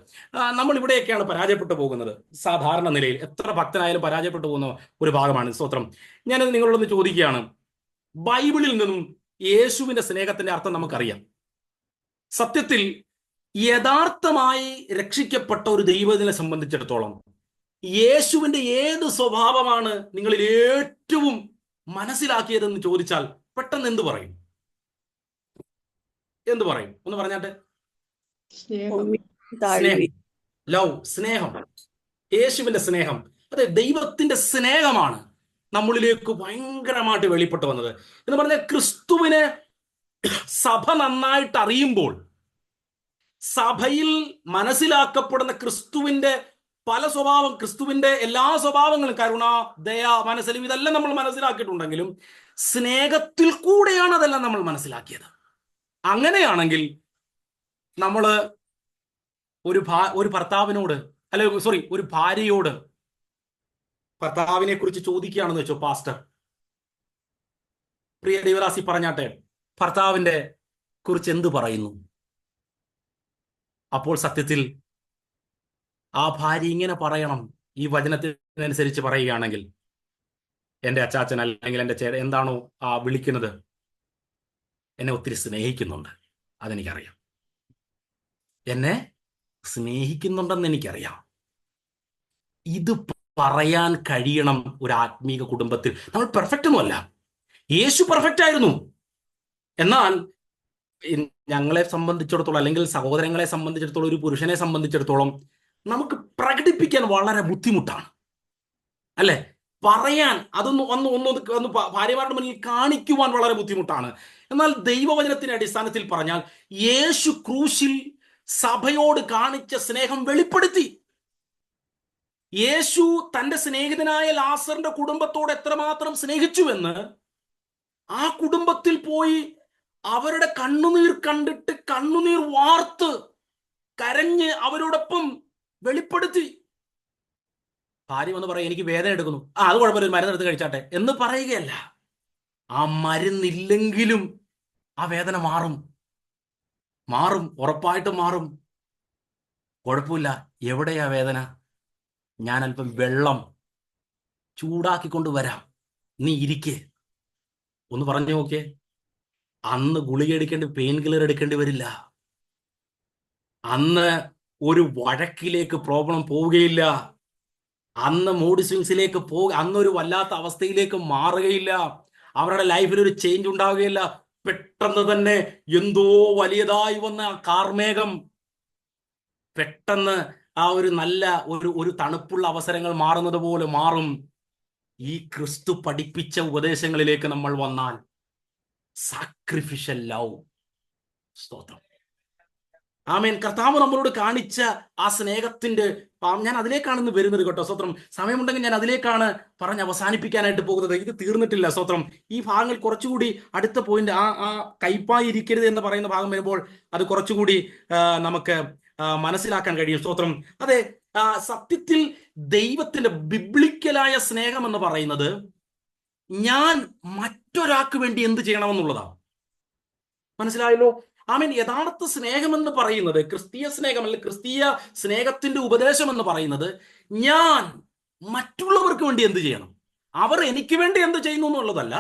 നമ്മൾ ഇവിടെയൊക്കെയാണ് പരാജയപ്പെട്ടു പോകുന്നത്. സാധാരണ നിലയിൽ എത്ര ഭക്തനായാലും പരാജയപ്പെട്ടു പോകുന്ന ഒരു ഭാഗമാണ്. സ്തോത്രം. ഞാനത് നിങ്ങളോടൊന്ന് ചോദിക്കുകയാണ്, ബൈബിളിൽ നിന്നും യേശുവിന്റെ സ്നേഹത്തിന്റെ അർത്ഥം നമുക്കറിയാം. സത്യത്തിൽ യഥാർത്ഥമായി രക്ഷിക്കപ്പെട്ട ഒരു ദൈവത്തിനെ സംബന്ധിച്ചിടത്തോളം യേശുവിന്റെ ഏത് സ്വഭാവമാണ് നിങ്ങളിൽ ഏറ്റവും മനസ്സിലാക്കിയതെന്ന് ചോദിച്ചാൽ പെട്ടെന്ന് എന്ത് പറയും? ഒന്ന് പറഞ്ഞാട്ടെ. സ്നേഹം, ലവ്, സ്നേഹം. യേശുവിന്റെ സ്നേഹം, അതെ, ദൈവത്തിന്റെ സ്നേഹമാണ് നമ്മളിലേക്ക് ഭയങ്കരമായിട്ട് വെളിപ്പെട്ടു വന്നത്. എന്ന് പറഞ്ഞാൽ ക്രിസ്തുവിനെ സഭ നന്നായിട്ട് അറിയുമ്പോൾ സഭയിൽ മനസ്സിലാക്കപ്പെടുന്ന ക്രിസ്തുവിന്റെ പല സ്വഭാവം, ക്രിസ്തുവിന്റെ എല്ലാ സ്വഭാവങ്ങളും, കരുണ, ദയ, മനസ്സലിവ്, ഇതെല്ലാം നമ്മൾ മനസ്സിലാക്കിയിട്ടുണ്ടെങ്കിലും സ്നേഹത്തിൽ കൂടെയാണ് അതെല്ലാം നമ്മൾ മനസ്സിലാക്കിയത്. അങ്ങനെയാണെങ്കിൽ നമ്മൾ ഒരു ഭർത്താവിനോട് ഒരു ഭാര്യയോട് ഭർത്താവിനെ കുറിച്ച് ചോദിക്കുകയാണെന്ന് വെച്ചോ, പാസ്റ്റർ, പ്രിയ ദൈവദാസി പറഞ്ഞാട്ടെ, ഭർത്താവിന്റെ കുറിച്ച് എന്ത് പറയുന്നു? അപ്പോൾ സത്യത്തിൽ ആ ഭാര്യ ഇങ്ങനെ പറയണം. ഈ വചനത്തിനനുസരിച്ച് പറയുകയാണെങ്കിൽ, എൻ്റെ അച്ചാച്ചൻ അല്ലെങ്കിൽ എൻ്റെ എന്താണോ വിളിക്കുന്നത്, എന്നെ ഒത്തിരി സ്നേഹിക്കുന്നുണ്ട്, അതെനിക്കറിയാം. എന്നെ സ്നേഹിക്കുന്നുണ്ടെന്ന് എനിക്കറിയാം. ഇത് പറയാൻ കഴിയണം ഒരു ആത്മീക കുടുംബത്തിൽ. നമ്മൾ പെർഫെക്റ്റ് ഒന്നുമല്ല. യേശു പെർഫെക്റ്റ് ആയിരുന്നു. എന്നാൽ ഞങ്ങളെ സംബന്ധിച്ചിടത്തോളം, അല്ലെങ്കിൽ സഹോദരങ്ങളെ സംബന്ധിച്ചിടത്തോളം, ഒരു പുരുഷനെ സംബന്ധിച്ചിടത്തോളം നമുക്ക് പ്രകടിപ്പിക്കാൻ വളരെ ബുദ്ധിമുട്ടാണ്, അല്ലെ? പറയാൻ, ഒന്ന് ഭാര്യമാരുടെ മുന്നിൽ കാണിക്കുവാൻ വളരെ ബുദ്ധിമുട്ടാണ്. എന്നാൽ ദൈവവചനത്തിന്റെ അടിസ്ഥാനത്തിൽ പറഞ്ഞാൽ യേശു ക്രൂശിൽ സഭയോട് കാണിച്ച സ്നേഹം വെളിപ്പെടുത്തി. യേശു തന്റെ സ്നേഹിതനായ ലാസറിന്റെ കുടുംബത്തോട് എത്രമാത്രം സ്നേഹിച്ചുവെന്ന് ആ കുടുംബത്തിൽ പോയി അവരുടെ കണ്ണുനീർ കണ്ടിട്ട് കണ്ണുനീർ വാർത്ത് കരഞ്ഞ് അവരോടൊപ്പം വെളിപ്പെടുത്തി. ഭാര്യ വന്ന് പറയാം, എനിക്ക് വേദന എടുക്കുന്നു, അത് കുഴപ്പമില്ല, ഒരു മരുന്നെടുത്ത് കഴിച്ചാട്ടെ എന്ന് പറയുകയല്ല. ആ മരുന്നില്ലെങ്കിലും ആ വേദന മാറും, ഉറപ്പായിട്ടും മാറും. കുഴപ്പമില്ല, എവിടെയാ വേദന? ഞാൻ അല്പം വെള്ളം ചൂടാക്കിക്കൊണ്ട് വരാം, നീ ഇരിക്കേ. ഒന്ന് പറഞ്ഞു നോക്കിയേ. അന്ന് ഗുളിക പെയിൻ കില്ലർ എടുക്കേണ്ടി വരില്ല. അന്ന് ഒരു വഴക്കിലേക്ക് പ്രോബ്ലം പോവുകയില്ല. അന്ന് മൂഡ് സ്വിങ്സിലേക്ക് അന്നൊരു വല്ലാത്ത അവസ്ഥയിലേക്ക് മാറുകയില്ല. അവരുടെ ലൈഫിൽ ഒരു ചേഞ്ച് ഉണ്ടാവുകയില്ല. പെട്ടെന്ന് തന്നെ എന്തോ വലിയതായി വന്ന ആ കാർമേഘം പെട്ടെന്ന് ആ ഒരു നല്ല ഒരു തണുപ്പുള്ള അവസരങ്ങൾ മാറുന്നത് പോലെ മാറും. ഈ ക്രിസ്തു പഠിപ്പിച്ച ഉപദേശങ്ങളിലേക്ക് നമ്മൾ വന്നാൽ സാക്രിഫിഷ്യൽ ലവ്. സ്തോത്രം. ആമേൻ. കർത്താവ് നമ്മളോട് കാണിച്ച ആ സ്നേഹത്തിന്റെ ഞാൻ അതിലേക്കാണ് ഇന്ന് വരുന്നത് കേട്ടോ. സ്തോത്രം. സമയമുണ്ടെങ്കിൽ ഞാൻ അതിലേക്കാണ് പറഞ്ഞ് അവസാനിപ്പിക്കാനായിട്ട് പോകുന്നത്. ഇത് തീർന്നിട്ടില്ല. സ്തോത്രം. ഈ ഭാഗങ്ങൾ കുറച്ചുകൂടി അടുത്ത പോയിന്റ് ആ കയ്പായി ഇരിക്കരുത് എന്ന് പറയുന്ന ഭാഗം വരുമ്പോൾ അത് കുറച്ചുകൂടി നമുക്ക് മനസ്സിലാക്കാൻ കഴിയും. സ്തോത്രം. അതെ, സത്യത്തിൽ ദൈവത്തിന്റെ ബിബ്ലിക്കലായ സ്നേഹം എന്ന് പറയുന്നത് ഞാൻ മറ്റൊരാൾക്ക് വേണ്ടി എന്ത് ചെയ്യണമെന്നുള്ളതാണ്. മനസ്സിലായല്ലോ? ആമീൻ. യഥാർത്ഥ സ്നേഹം എന്ന് പറയുന്നത്, ക്രിസ്തീയ സ്നേഹം അല്ലെങ്കിൽ ക്രിസ്തീയ സ്നേഹത്തിന്റെ ഉപദേശം എന്ന് പറയുന്നത് ഞാൻ മറ്റുള്ളവർക്ക് വേണ്ടി എന്ത് ചെയ്യണം, അവർ എനിക്ക് വേണ്ടി എന്ത് ചെയ്യുന്നു എന്നുള്ളതല്ല,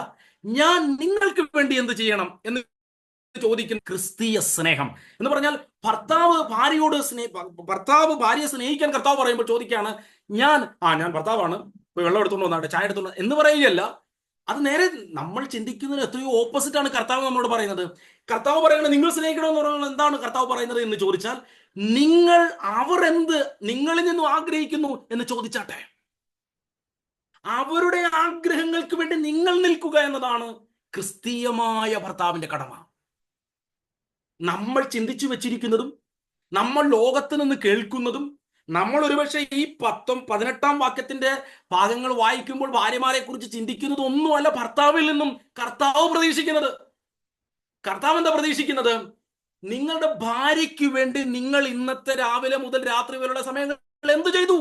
ഞാൻ നിങ്ങൾക്ക് വേണ്ടി എന്ത് ചെയ്യണം എന്ന് ചോദിക്കുന്ന ക്രിസ്തീയ സ്നേഹം എന്ന് പറഞ്ഞാൽ ഭർത്താവ് ഭാര്യയെ സ്നേഹിക്കാൻ കർത്താവ് പറയുമ്പോൾ ചോദിക്കുകയാണ്, ഞാൻ ഭർത്താവാണ്, വെള്ളം എടുത്തോണ്ട് വന്നാട്ടെ, ചായ എടുത്തോണ്ട് എന്ന് പറയുകയല്ല. അത് നേരെ നമ്മൾ ചിന്തിക്കുന്നതിന് എത്രയോ ഓപ്പോസിറ്റ് ആണ് കർത്താവ് നമ്മളോട് പറയുന്നത്. കർത്താവ് പറയുന്നത് നിങ്ങൾ സ്നേഹിക്കണമെന്ന് പറയുന്നത് എന്താണ് കർത്താവ് പറയുന്നത് എന്ന് ചോദിച്ചാൽ, അവർ എന്ത് നിങ്ങളിൽ നിന്നും ആഗ്രഹിക്കുന്നു എന്ന് ചോദിച്ചാട്ടെ. അവരുടെ ആഗ്രഹങ്ങൾക്ക് വേണ്ടി നിങ്ങൾ നിൽക്കുക എന്നതാണ് ക്രിസ്തീയമായ ഭർത്താവിന്റെ കടമ. നമ്മൾ ചിന്തിച്ചു വെച്ചിരിക്കുന്നതും നമ്മൾ ലോകത്ത് നിന്ന് കേൾക്കുന്നതും നമ്മൾ ഒരുപക്ഷെ ഈ 18-ാം വാക്യത്തിന്റെ ഭാഗങ്ങൾ വായിക്കുമ്പോൾ ഭാര്യമാരെ കുറിച്ച് ചിന്തിക്കുന്നത് ഒന്നുമല്ല ഭർത്താവിൽ നിന്നും കർത്താവ് പ്രതീക്ഷിക്കുന്നത്. കർത്താവ് എന്താ പ്രതീക്ഷിക്കുന്നത്? നിങ്ങളുടെ ഭാര്യയ്ക്ക് വേണ്ടി നിങ്ങൾ ഇന്നത്തെ രാവിലെ മുതൽ രാത്രി വരെയുള്ള സമയങ്ങൾ എന്ത് ചെയ്തു?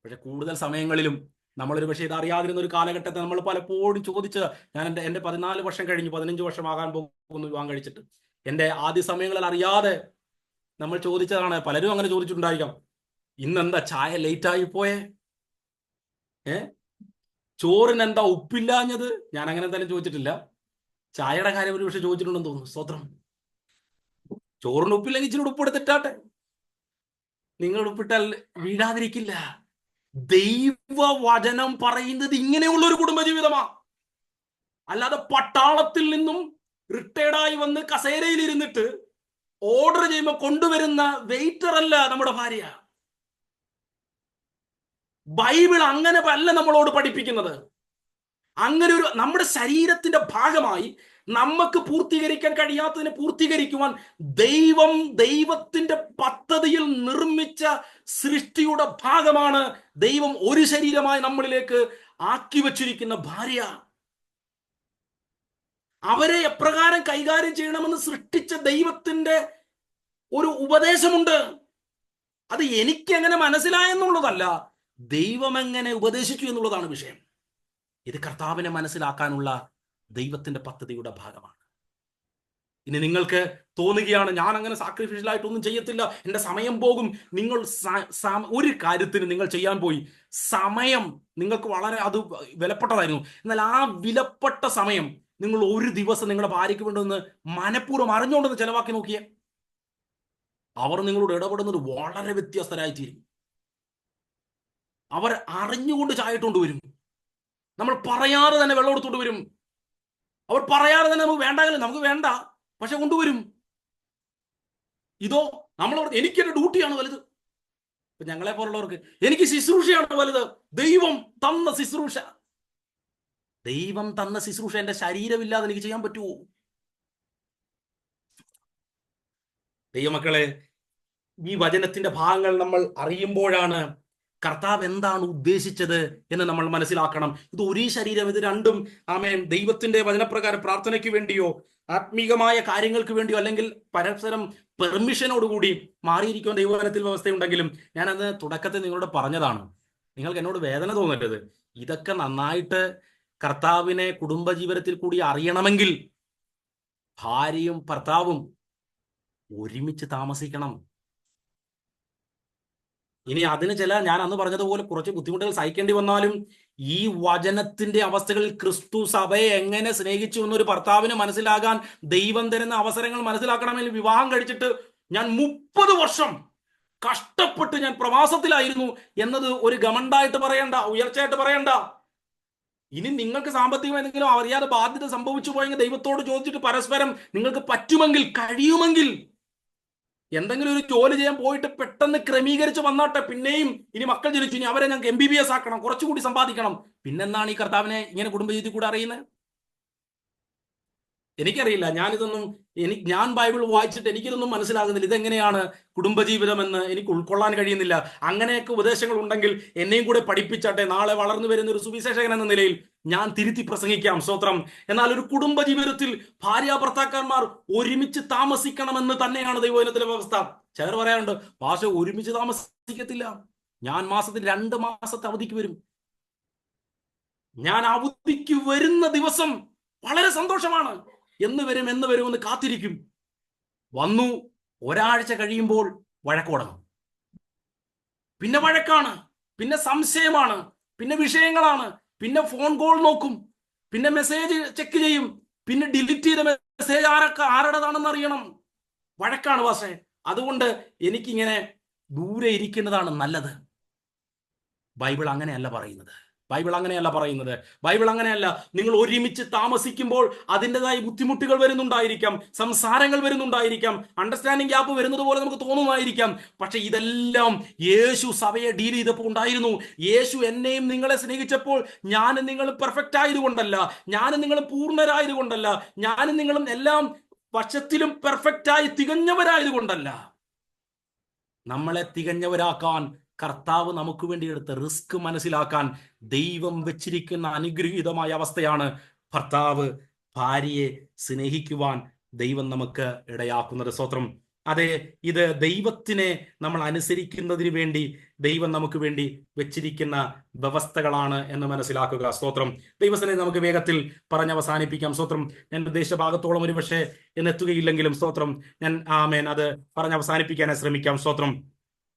പക്ഷെ കൂടുതൽ സമയങ്ങളിലും നമ്മളൊരു പക്ഷേ ഇത് അറിയാതിരുന്ന ഒരു കാലഘട്ടത്തെ നമ്മൾ പലപ്പോഴും ചോദിച്ച്, ഞാൻ എൻ്റെ 14 വർഷം കഴിഞ്ഞു, 15 വർഷമാകാൻ പോകുന്നു വിവാഹം കഴിച്ചിട്ട്. എൻ്റെ ആദ്യ സമയങ്ങളിൽ അറിയാതെ നമ്മൾ ചോദിച്ചതാണ്. പലരും അങ്ങനെ ചോദിച്ചിട്ടുണ്ടായിരിക്കാം, ഇന്നെന്താ ചായ ലേറ്റായി പോയേ, ചോറിന് എന്താ ഉപ്പില്ലാഞ്ഞത്? ഞാൻ അങ്ങനെ എന്തായാലും ചോദിച്ചിട്ടില്ല. ചായയുടെ കാര്യം ഒരു പക്ഷെ ചോദിച്ചിട്ടുണ്ടെന്ന് തോന്നുന്നു. സ്തോത്രം. ചോറിന് ഉപ്പില്ലെങ്കിൽ ഇച്ചിരി ഉപ്പെടുത്തിട്ടാട്ടെ, നിങ്ങൾ ഉപ്പിട്ടാൽ വീഴാതിരിക്കില്ല. ദൈവവചനം പറയുന്നത് ഇങ്ങനെയുള്ള ഒരു കുടുംബജീവിതമാ. അല്ലാതെ പട്ടാളത്തിൽ നിന്നും റിട്ടയർഡായി വന്ന് കസേരയിൽ ഇരുന്നിട്ട് ഓർഡർ ചെയ്യുമ്പോൾ കൊണ്ടുവരുന്ന വെയിറ്റർ അല്ല നമ്മുടെ ഭാര്യ. ബൈബിൾ അങ്ങനെ അല്ല നമ്മളോട് പഠിപ്പിക്കുന്നത്. അങ്ങനെ ഒരു നമ്മുടെ ശരീരത്തിന്റെ ഭാഗമായി നമുക്ക് പൂർത്തീകരിക്കാൻ കഴിയാത്തതിനെ പൂർത്തീകരിക്കുവാൻ ദൈവത്തിന്റെ പദ്ധതിയിൽ നിർമ്മിച്ച സൃഷ്ടിയുടെ ഭാഗമാണ് ദൈവം ഒരു ശരീരമായി നമ്മളിലേക്ക് ആക്കി വച്ചിരിക്കുന്ന ഭാര്യ. അവരെ എപ്രകാരം കൈകാര്യം ചെയ്യണമെന്ന് സൃഷ്ടിച്ച ദൈവത്തിന്റെ ഒരു ഉപദേശമുണ്ട്. അത് എനിക്ക് എങ്ങനെ മനസ്സിലായെന്നുള്ളതല്ല, ദൈവം എങ്ങനെ ഉപദേശിച്ചു എന്നുള്ളതാണ് വിഷയം. ഇത് കർത്താവിനെ മനസ്സിലാക്കാനുള്ള ദൈവത്തിന്റെ പദ്ധതിയുടെ ഭാഗമാണ്. ഇനി നിങ്ങൾക്ക് തോന്നുകയാണ്, ഞാൻ അങ്ങനെ സാക്രിഫിഷ്യലായിട്ടൊന്നും ചെയ്യത്തില്ല, എൻ്റെ സമയം പോകും. നിങ്ങൾ ഒരു കാര്യത്തിന് നിങ്ങൾ ചെയ്യാൻ പോയി, സമയം നിങ്ങൾക്ക് വളരെ അത് വിലപ്പെട്ടതായിരുന്നു. എന്നാൽ ആ വിലപ്പെട്ട സമയം നിങ്ങൾ ഒരു ദിവസം നിങ്ങളുടെ ഭാര്യയ്ക്ക് വേണ്ടി മനഃപൂർവ്വം അറിഞ്ഞുകൊണ്ടെന്ന് ചെലവാക്കി നോക്കിയേ, അവർ നിങ്ങളോട് ഇടപെടുന്നത് വളരെ വ്യത്യസ്തരായിത്തീരും. അവർ അറിഞ്ഞുകൊണ്ട് ചായ ഇട്ടുകൊണ്ട് വരും, നമ്മൾ പറയാതെ തന്നെ വെള്ളം എടുത്തുകൊണ്ട് വരും, അവർ പറയാതെ തന്നെ നമുക്ക് വേണ്ടെങ്കിലും നമുക്ക് വേണ്ട പക്ഷെ കൊണ്ടുവരും. ഇതോ നമ്മളോട് എനിക്ക് എൻ്റെ ഡ്യൂട്ടിയാണ് വലുത്. ഇപ്പൊ ഞങ്ങളെ പോലുള്ളവർക്ക് എനിക്ക് ശുശ്രൂഷയാണ് വലുത്. ദൈവം തന്ന ശുശ്രൂഷ, ദൈവം തന്ന ശുശ്രൂഷ എൻ്റെ ശരീരമില്ലാതെ എനിക്ക് ചെയ്യാൻ പറ്റുമോ? ദൈവമക്കളെ, ഈ വചനത്തിന്റെ ഭാഗങ്ങൾ നമ്മൾ അറിയുമ്പോഴാണ് കർത്താവ് എന്താണ് ഉദ്ദേശിച്ചത് എന്ന് നമ്മൾ മനസ്സിലാക്കണം. ഇത് ഒരേ ശരീരം, ഇത് രണ്ടും ആമേൻ ദൈവത്തിന്റെ വചനപ്രകാരം പ്രാർത്ഥനയ്ക്ക് വേണ്ടിയോ ആത്മീകമായ കാര്യങ്ങൾക്ക് വേണ്ടിയോ അല്ലെങ്കിൽ പരസ്പരം പെർമിഷനോടുകൂടി മാറിയിരിക്കുവാൻ ദൈവവചനത്തിൽ വ്യവസ്ഥയുണ്ടെങ്കിലും ഞാൻ അന്ന് തുടക്കത്തിൽ നിങ്ങളോട് പറഞ്ഞതാണ്. നിങ്ങൾക്ക് എന്നോട് വേദന തോന്നരുത്. ഇതൊക്കെ നന്നായിട്ട് കർത്താവിനെ കുടുംബജീവിതത്തിൽ കൂടി അറിയണമെങ്കിൽ ഭാര്യയും ഭർത്താവും ഒരുമിച്ച് താമസിക്കണം. ഇനി അതിന് ഞാൻ അന്ന് പറഞ്ഞതുപോലെ കുറച്ച് ബുദ്ധിമുട്ടുകൾ സഹിക്കേണ്ടി വന്നാലും ഈ വചനത്തിന്റെ അവസ്ഥകളിൽ ക്രിസ്തു സഭയെ എങ്ങനെ സ്നേഹിച്ചു എന്നൊരു ഭർത്താവിന് മനസ്സിലാകാൻ ദൈവം തരുന്ന അവസരങ്ങൾ മനസ്സിലാക്കണമെങ്കിൽ, വിവാഹം കഴിച്ചിട്ട് ഞാൻ 30 വർഷം കഷ്ടപ്പെട്ട് ഞാൻ പ്രവാസത്തിലായിരുന്നു എന്നത് ഒരു ഗമണ്ടായിട്ട് പറയണ്ട, ഉയർച്ചയായിട്ട് പറയണ്ട. ഇനി നിങ്ങൾക്ക് സാമ്പത്തികം എന്തെങ്കിലും അറിയാതെ ബാധ്യത സംഭവിച്ചു പോയെങ്കിൽ ദൈവത്തോട് ചോദിച്ചിട്ട് പരസ്പരം നിങ്ങൾക്ക് പറ്റുമെങ്കിൽ, കഴിയുമെങ്കിൽ എന്തെങ്കിലും ഒരു ജോലി ചെയ്യാൻ പോയിട്ട് പെട്ടെന്ന് ക്രമീകരിച്ച് വന്നാട്ടെ. പിന്നെയും ഇനി മക്കൾ ജനിച്ചു, ഇനി അവരെ ഞങ്ങൾക്ക് MBBS ആക്കണം, കുറച്ചുകൂടി സമ്പാദിക്കണം. പിന്നെന്താണ് ഈ കർത്താവിനെ ഇങ്ങനെ കുടുംബജീവിതത്തിൽ കൂടെ അറിയുന്നത്? എനിക്കറിയില്ല. ഞാൻ ബൈബിൾ വായിച്ചിട്ട് എനിക്കിതൊന്നും മനസ്സിലാകുന്നില്ല. ഇതെങ്ങനെയാണ് കുടുംബജീവിതം എന്ന് എനിക്ക് ഉൾക്കൊള്ളാൻ കഴിയുന്നില്ല. അങ്ങനെയൊക്കെ ഉപദേശങ്ങൾ ഉണ്ടെങ്കിൽ എന്നെയും കൂടെ പഠിപ്പിച്ചാട്ടെ. നാളെ വളർന്നു വരുന്ന ഒരു സുവിശേഷകൻ എന്ന നിലയിൽ ഞാൻ തിരുത്തി പ്രസംഗിക്കാം. സ്തോത്രം. എന്നാൽ ഒരു കുടുംബജീവിതത്തിൽ ഭാര്യ ഭർത്താക്കന്മാർ ഒരുമിച്ച് താമസിക്കണമെന്ന് തന്നെയാണ് ദൈവവചനത്തിലെ വ്യവസ്ഥ. ചിലർ പറയാറുണ്ട്, ഭാഷ ഒരുമിച്ച് താമസിക്കത്തില്ല, ഞാൻ മാസത്തിൽ 2 മാസത്തെ അവധിക്ക് വരും, ഞാൻ അവധിക്ക് വരുന്ന ദിവസം വളരെ സന്തോഷമാണ്, എന്ന് വരുമെന്ന് കാത്തിരിക്കും. വന്നു ഒരാഴ്ച കഴിയുമ്പോൾ വഴക്ക് തുടങ്ങും. പിന്നെ വഴക്കാണ്, പിന്നെ സംശയമാണ്, പിന്നെ വിഷയങ്ങളാണ്, പിന്നെ ഫോൺ കോൾ നോക്കും, പിന്നെ മെസ്സേജ് ചെക്ക് ചെയ്യും, പിന്നെ ഡിലീറ്റ് ചെയ്ത മെസ്സേജ് ആരുടേതാണെന്ന് അറിയണം. വഴക്കാണ് പക്ഷേ. അതുകൊണ്ട് എനിക്കിങ്ങനെ ദൂരെ ഇരിക്കുന്നതാണ് നല്ലത്. ബൈബിൾ അങ്ങനെയല്ല പറയുന്നത്. ബൈബിൾ അങ്ങനെയല്ല പറയുന്നത്. ബൈബിൾ അങ്ങനെയല്ല. നിങ്ങൾ ഒരുമിച്ച് താമസിക്കുമ്പോൾ അതിൻ്റെതായ ബുദ്ധിമുട്ടുകൾ വരുന്നുണ്ടായിരിക്കാം, സംസാരങ്ങൾ വരുന്നുണ്ടായിരിക്കാം, അണ്ടർസ്റ്റാൻഡിങ് ഗ്യാപ്പ് വരുന്നത് പോലെ നമുക്ക് തോന്നുമായിരിക്കാം. പക്ഷെ ഇതെല്ലാം യേശു സഭയെ ഡീൽ ചെയ്തപ്പോൾ ഉണ്ടായിരുന്നു. യേശു എന്നെയും നിങ്ങളെ സ്നേഹിച്ചപ്പോൾ ഞാനും നിങ്ങളും പെർഫെക്റ്റ് ആയതുകൊണ്ടല്ല, ഞാനും നിങ്ങളും പൂർണ്ണരായതുകൊണ്ടല്ല, ഞാനും നിങ്ങളും എല്ലാം വശത്തിലും പെർഫെക്റ്റായി തികഞ്ഞവരായതുകൊണ്ടല്ല, നമ്മളെ തികഞ്ഞവരാക്കാൻ കർത്താവ് നമുക്ക് വേണ്ടി എടുത്ത റിസ്ക് മനസ്സിലാക്കാൻ ദൈവം വെച്ചിരിക്കുന്ന അനുഗ്രഹീതമായ അവസ്ഥയാണ് ഭർത്താവ് ഭാര്യയെ സ്നേഹിക്കുവാൻ ദൈവം നമുക്ക് ഇടയാക്കുന്നത്. സ്തോത്രം. അതെ, ഇത് ദൈവത്തിനെ നമ്മൾ അനുസരിക്കുന്നതിന് വേണ്ടി ദൈവം നമുക്ക് വേണ്ടി വെച്ചിരിക്കുന്ന വ്യവസ്ഥകളാണ് എന്ന് മനസ്സിലാക്കുക. സ്തോത്രം. ദൈവത്തിനെ നമുക്ക് വേഗത്തിൽ പറഞ്ഞവസാനിപ്പിക്കാം. സ്തോത്രം. ഞാൻ ഉദ്ദേശിച്ച ഭാഗത്തോളം ഒരു പക്ഷേ എന്നെത്തുകയില്ലെങ്കിലും സ്തോത്രം, ഞാൻ അത് പറഞ്ഞവസാനിപ്പിക്കാനായി ശ്രമിക്കാം. സ്തോത്രം.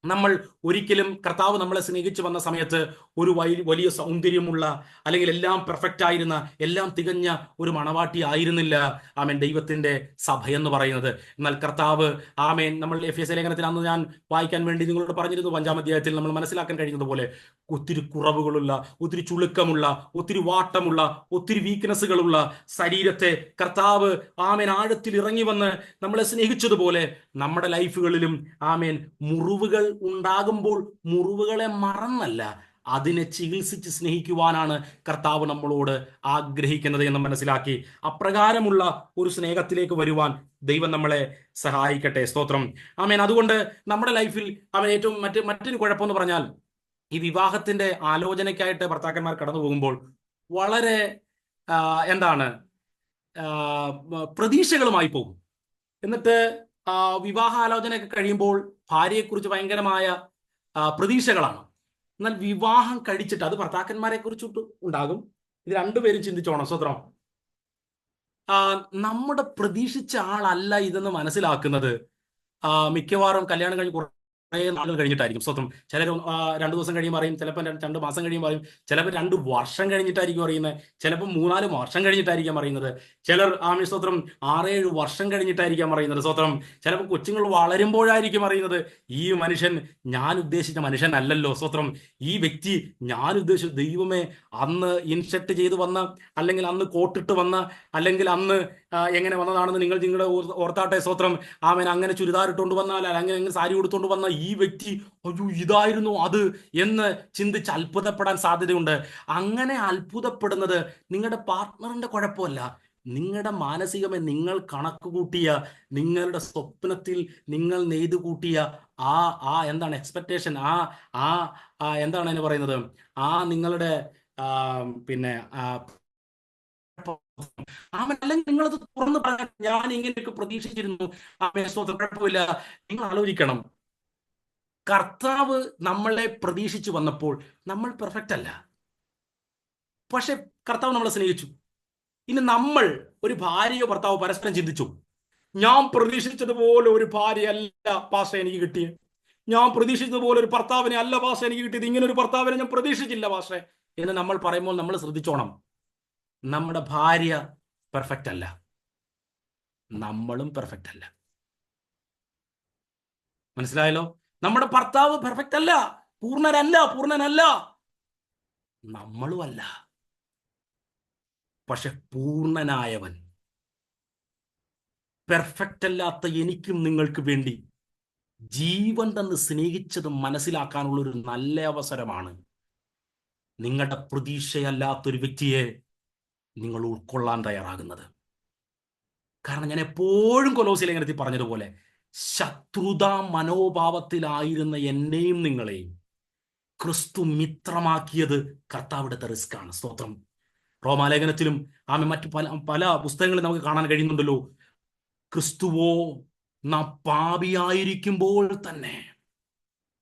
നമ്മൾ ഒരിക്കലും കർത്താവ് നമ്മളെ സ്നേഹിച്ചു വന്ന സമയത്ത് ഒരു വലിയ സൗന്ദര്യമുള്ള, അല്ലെങ്കിൽ എല്ലാം പെർഫെക്റ്റ് ആയിരുന്ന, എല്ലാം തികഞ്ഞ ഒരു മണവാട്ടി ആയിരുന്നില്ല ദൈവത്തിന്റെ സഭ എന്ന് പറയുന്നത്. എന്നാൽ കർത്താവ് നമ്മൾ എഫേസ്യ ലേഖനത്തിൽ അന്ന് ഞാൻ വായിക്കാൻ വേണ്ടി നിങ്ങളോട് പറഞ്ഞിരുന്നു, 5-ാം അധ്യായത്തിൽ നമ്മൾ മനസ്സിലാക്കാൻ കഴിയുന്നത് പോലെ ഒത്തിരി കുറവുകളുള്ള, ഒത്തിരി ചുളുക്കമുള്ള, ഒത്തിരി വാട്ടമുള്ള, ഒത്തിരി വീക്ക്നെസ്സുകളുള്ള ശരീരത്തെ കർത്താവ് ആഴത്തിൽ ഇറങ്ങി വന്ന് നമ്മളെ സ്നേഹിച്ചതുപോലെ നമ്മുടെ ലൈഫുകളിലും മുറിവുകൾ ഉണ്ടാകുമ്പോൾ മുറിവുകളെ മറന്നല്ല, അതിനെ ചികിത്സിച്ച് സ്നേഹിക്കുവാനാണ് കർത്താവ് നമ്മളോട് ആഗ്രഹിക്കുന്നത് എന്ന് മനസ്സിലാക്കി അപ്രകാരമുള്ള ഒരു സ്നേഹത്തിലേക്ക് വരുവാൻ ദൈവം നമ്മളെ സഹായിക്കട്ടെ. സ്തോത്രം. അതുകൊണ്ട് നമ്മുടെ ലൈഫിൽ ഏറ്റവും മറ്റൊരു കുഴപ്പമെന്ന് പറഞ്ഞാൽ, ഈ വിവാഹത്തിന്റെ ആലോചനയ്ക്കായിട്ട് ഭർത്താക്കന്മാർ കടന്നു പോകുമ്പോൾ വളരെ പ്രതീക്ഷകളുമായി പോകും. എന്നിട്ട് വിവാഹാലോചനയൊക്കെ കഴിയുമ്പോൾ ഭാര്യയെക്കുറിച്ച് ഭയങ്കരമായ പ്രതീക്ഷകളാണ്. എന്നാൽ വിവാഹം കഴിച്ചിട്ട്, അത് ഭർത്താക്കന്മാരെ കുറിച്ചിട്ട് ഉണ്ടാകും, ഇത് രണ്ടുപേരും ചിന്തിച്ചോണം. സ്വത്രം. നമ്മുടെ പ്രതീക്ഷിച്ച ആളല്ല ഇതെന്ന് മനസ്സിലാക്കുന്നത് മിക്കവാറും കല്യാണം കഴിഞ്ഞ് കുറേ നാളുകൾ കഴിഞ്ഞിട്ടായിരിക്കും. സ്വത്രം. ചിലർ 2 ദിവസം കഴിയുമ്പോൾ അറിയും, ചിലപ്പോൾ 2 മാസം കഴിയുമ്പോൾ അറിയും, ചിലപ്പോൾ 2 വർഷം കഴിഞ്ഞിട്ടായിരിക്കും അറിയുന്നത്, ചിലപ്പോൾ 3-4 വർഷം കഴിഞ്ഞിട്ടായിരിക്കാം അറിയുന്നത്, ചിലർ സ്വത്രം 6-7 വർഷം കഴിഞ്ഞിട്ടായിരിക്കാം അറിയുന്നത്. സ്വത്രം. ചിലപ്പോൾ കൊച്ചുങ്ങൾ വളരുമ്പോഴായിരിക്കും അറിയുന്നത്, ഈ മനുഷ്യൻ ഞാൻ ഉദ്ദേശിച്ച മനുഷ്യനല്ലല്ലോ. സ്വത്രം. ഈ വ്യക്തി ഞാൻ ഉദ്ദേശിച്ച, ദൈവമേ, അന്ന് ഇൻഷർട്ട് ചെയ്ത് വന്ന, അല്ലെങ്കിൽ അന്ന് കോട്ടിട്ട് വന്ന, അല്ലെങ്കിൽ അന്ന് എങ്ങനെ വന്നതാണെന്ന് നിങ്ങളുടെ ഓർത്താട്ടെ. സ്വത്രം. അങ്ങനെ ചുരിദാറിട്ടുകൊണ്ട് വന്നാൽ, അങ്ങനെ സാരി കൊടുത്തുകൊണ്ട് വന്ന ഈ വ്യക്തി, അയ്യോ ഇതായിരുന്നു അത് എന്ന് ചിന്തിച്ച് അത്ഭുതപ്പെടാൻ സാധ്യതയുണ്ട്. അങ്ങനെ അത്ഭുതപ്പെടുന്നത് നിങ്ങളുടെ പാർട്ട്ണറിന്റെ കുഴപ്പമല്ല, നിങ്ങളുടെ മാനസികമായി നിങ്ങൾ കണക്ക് കൂട്ടിയ, നിങ്ങളുടെ സ്വപ്നത്തിൽ നിങ്ങൾ നെയ്തു കൂട്ടിയ എക്സ്പെക്ടേഷൻ, എന്താണ് അതിന് പറയുന്നത്, നിങ്ങളുടെ അല്ലെങ്കിൽ നിങ്ങളത് തുറന്ന് പറയാൻ, ഞാൻ ഇങ്ങനെയൊക്കെ പ്രതീക്ഷിച്ചിരുന്നു, കുഴപ്പമില്ല. നിങ്ങൾ ആലോചിക്കണം, കർത്താവ് നമ്മളെ പ്രതീക്ഷിച്ചു വന്നപ്പോൾ നമ്മൾ പെർഫെക്റ്റ് അല്ല, പക്ഷെ കർത്താവ് നമ്മളെ സ്നേഹിച്ചു. ഇനി നമ്മൾ ഒരു ഭാര്യയോ ഭർത്താവോ പരസ്പരം ചിന്തിച്ചു, ഞാൻ പ്രതീക്ഷിച്ചതുപോലെ ഒരു ഭാര്യയല്ല പാഷ എനിക്ക് കിട്ടിയത്, ഞാൻ പ്രതീക്ഷിച്ചതുപോലെ ഒരു ഭർത്താവിനെ അല്ല പാഷ എനിക്ക് കിട്ടിയത്, ഇങ്ങനെ ഒരു ഭർത്താവിനെ ഞാൻ പ്രതീക്ഷിച്ചില്ല പാഷ എന്ന് നമ്മൾ പറയുമ്പോൾ നമ്മൾ ശ്രദ്ധിച്ചോണം, നമ്മുടെ ഭാര്യ പെർഫെക്റ്റ് അല്ല, നമ്മളും പെർഫെക്റ്റ് അല്ല. മനസ്സിലായല്ലോ? നമ്മുടെ ഭർത്താവ് പെർഫെക്റ്റ് അല്ല, പൂർണ്ണനല്ല, നമ്മളും അല്ല. പക്ഷെ പൂർണ്ണനായവൻ, പെർഫെക്റ്റ് അല്ലാത്ത എനിക്കും നിങ്ങൾക്ക് വേണ്ടി ജീവൻ തന്ന് സ്നേഹിച്ചത് മനസ്സിലാക്കാനുള്ള ഒരു നല്ല അവസരമാണ്. നിങ്ങളുടെ പ്രതീക്ഷയല്ലാത്തൊരു വ്യക്തിയെ നിങ്ങൾ ഉൾക്കൊള്ളാൻ തയ്യാറാകുന്നത്. കാരണം ഞാൻ എപ്പോഴും കൊലോസ്യ ലേഖനത്തിൽ പറഞ്ഞതുപോലെ, ശത്രുതാ മനോഭാവത്തിലായിരുന്ന എന്നെയും നിങ്ങളെയും ക്രിസ്തു മിത്രമാക്കിയത് കർത്താവിടുത്തെ റിസ്ക് ആണ്. സ്തോത്രം. റോമാലേഖനത്തിലും മറ്റു പല പല പുസ്തകങ്ങളിൽ നമുക്ക് കാണാൻ കഴിയുന്നുണ്ടല്ലോ, ക്രിസ്തുവോ നാം പാപിയായിരിക്കുമ്പോൾ തന്നെ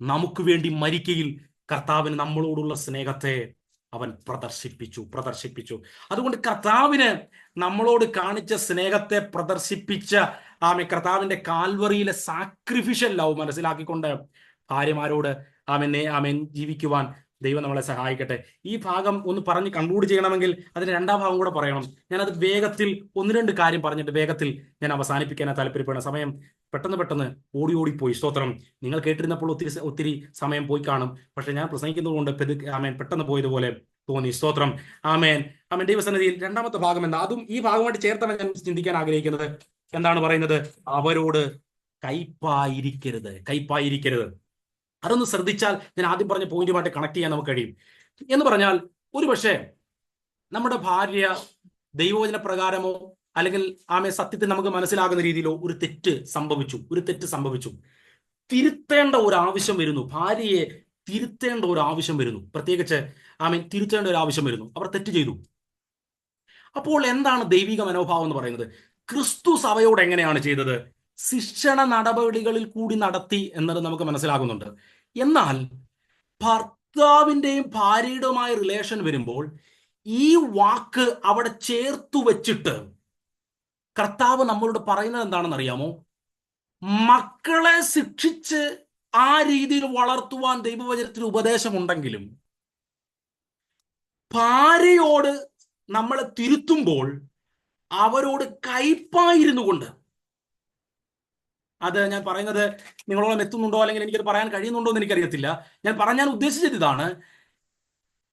നമുക്ക് വേണ്ടി മരിക്കയിൽ കർത്താവിന് നമ്മളോടുള്ള സ്നേഹത്തെ അവൻ പ്രദർശിപ്പിച്ചു. അതുകൊണ്ട് കർത്താവിന് നമ്മളോട് കാണിച്ച സ്നേഹത്തെ പ്രദർശിപ്പിച്ച കർത്താവിന്റെ കാൽവറിയിലെ സാക്രിഫിഷ്യൽ ലവ് മനസ്സിലാക്കിക്കൊണ്ട് ഭാര്യമാരോട് ആമേൻ ജീവിക്കുവാൻ ദൈവം നമ്മളെ സഹായിക്കട്ടെ. ഈ ഭാഗം ഒന്ന് പറഞ്ഞ് കൺക്ലൂഡ് ചെയ്യണമെങ്കിൽ അതിന്റെ രണ്ടാം ഭാഗം കൂടെ പറയണം. ഞാനത് വേഗത്തിൽ 1-2 കാര്യം പറഞ്ഞിട്ട് വേഗത്തിൽ ഞാൻ അവസാനിപ്പിക്കാനാണ് താല്പര്യപ്പെടുന്ന. സമയം പെട്ടെന്ന് ഓടിപ്പോയി. സ്തോത്രം. നിങ്ങൾ കേട്ടിരുന്നപ്പോൾ ഒത്തിരി സമയം പോയി കാണും. പക്ഷെ ഞാൻ പ്രസംഗിക്കുന്നത് കൊണ്ട് പെട്ടെന്ന് പോയതുപോലെ തോന്നി. സ്തോത്രം. ആമേൻ. ദൈവസന്നിധിയിൽ രണ്ടാമത്തെ ഭാഗം എന്താ? അതും ഈ ഭാഗമായിട്ട് ചേർത്താണ് ഞാൻ ചിന്തിക്കാൻ ആഗ്രഹിക്കുന്നത്. എന്താണ് പറയുന്നത്? അവരോട് കയ്പായിരിക്കരുത്. അതൊന്ന് ശ്രദ്ധിച്ചാൽ ഞാൻ ആദ്യം പറഞ്ഞ പോയിന്റുമായിട്ട് കണക്ട് ചെയ്യാൻ നമുക്ക് കഴിയും. എന്ന് പറഞ്ഞാൽ, ഒരു പക്ഷേ നമ്മുടെ ഭാര്യ ദൈവവചന പ്രകാരമോ അല്ലെങ്കിൽ സത്യത്തിൽ നമുക്ക് മനസ്സിലാകുന്ന രീതിയിലോ ഒരു തെറ്റ് സംഭവിച്ചു. തിരുത്തേണ്ട ഒരു ആവശ്യം വരുന്നു. ഭാര്യയെ തിരുത്തേണ്ട ഒരു ആവശ്യം വരുന്നു. പ്രത്യേകിച്ച് തിരുത്തേണ്ട ഒരു ആവശ്യം വരുന്നു. അവർ തെറ്റ് ചെയ്തു. അപ്പോൾ എന്താണ് ദൈവിക മനോഭാവം എന്ന് പറയുന്നത്? ക്രിസ്തു സഭയോട് എങ്ങനെയാണ് ചെയ്തത്? ശിക്ഷണ നടപടികളിൽ കൂടി നടത്തി എന്നത് നമുക്ക് മനസ്സിലാകുന്നുണ്ട്. എന്നാൽ ഭർത്താവിൻ്റെയും ഭാര്യയുടെയുമായ റിലേഷൻ വരുമ്പോൾ ഈ വാക്ക് അവിടെ ചേർത്തു വെച്ചിട്ട് കർത്താവ് നമ്മളോട് പറയുന്നത് എന്താണെന്ന് അറിയാമോ? മക്കളെ ശിക്ഷിച്ച് ആ രീതിയിൽ വളർത്തുവാൻ ദൈവവചനത്തിൽ ഉപദേശമുണ്ടെങ്കിലും ഭാര്യയോട് നമ്മളെ തിരുത്തുമ്പോൾ അവരോട് കയ്പായിരുന്നു കൊണ്ട്, അത് ഞാൻ പറയുന്നത് നിങ്ങളോളം എത്തുന്നുണ്ടോ അല്ലെങ്കിൽ എനിക്കത് പറയാൻ കഴിയുന്നുണ്ടോ എന്ന് എനിക്കറിയത്തില്ല. ഞാൻ ഉദ്ദേശിച്ചത് ഇതാണ്: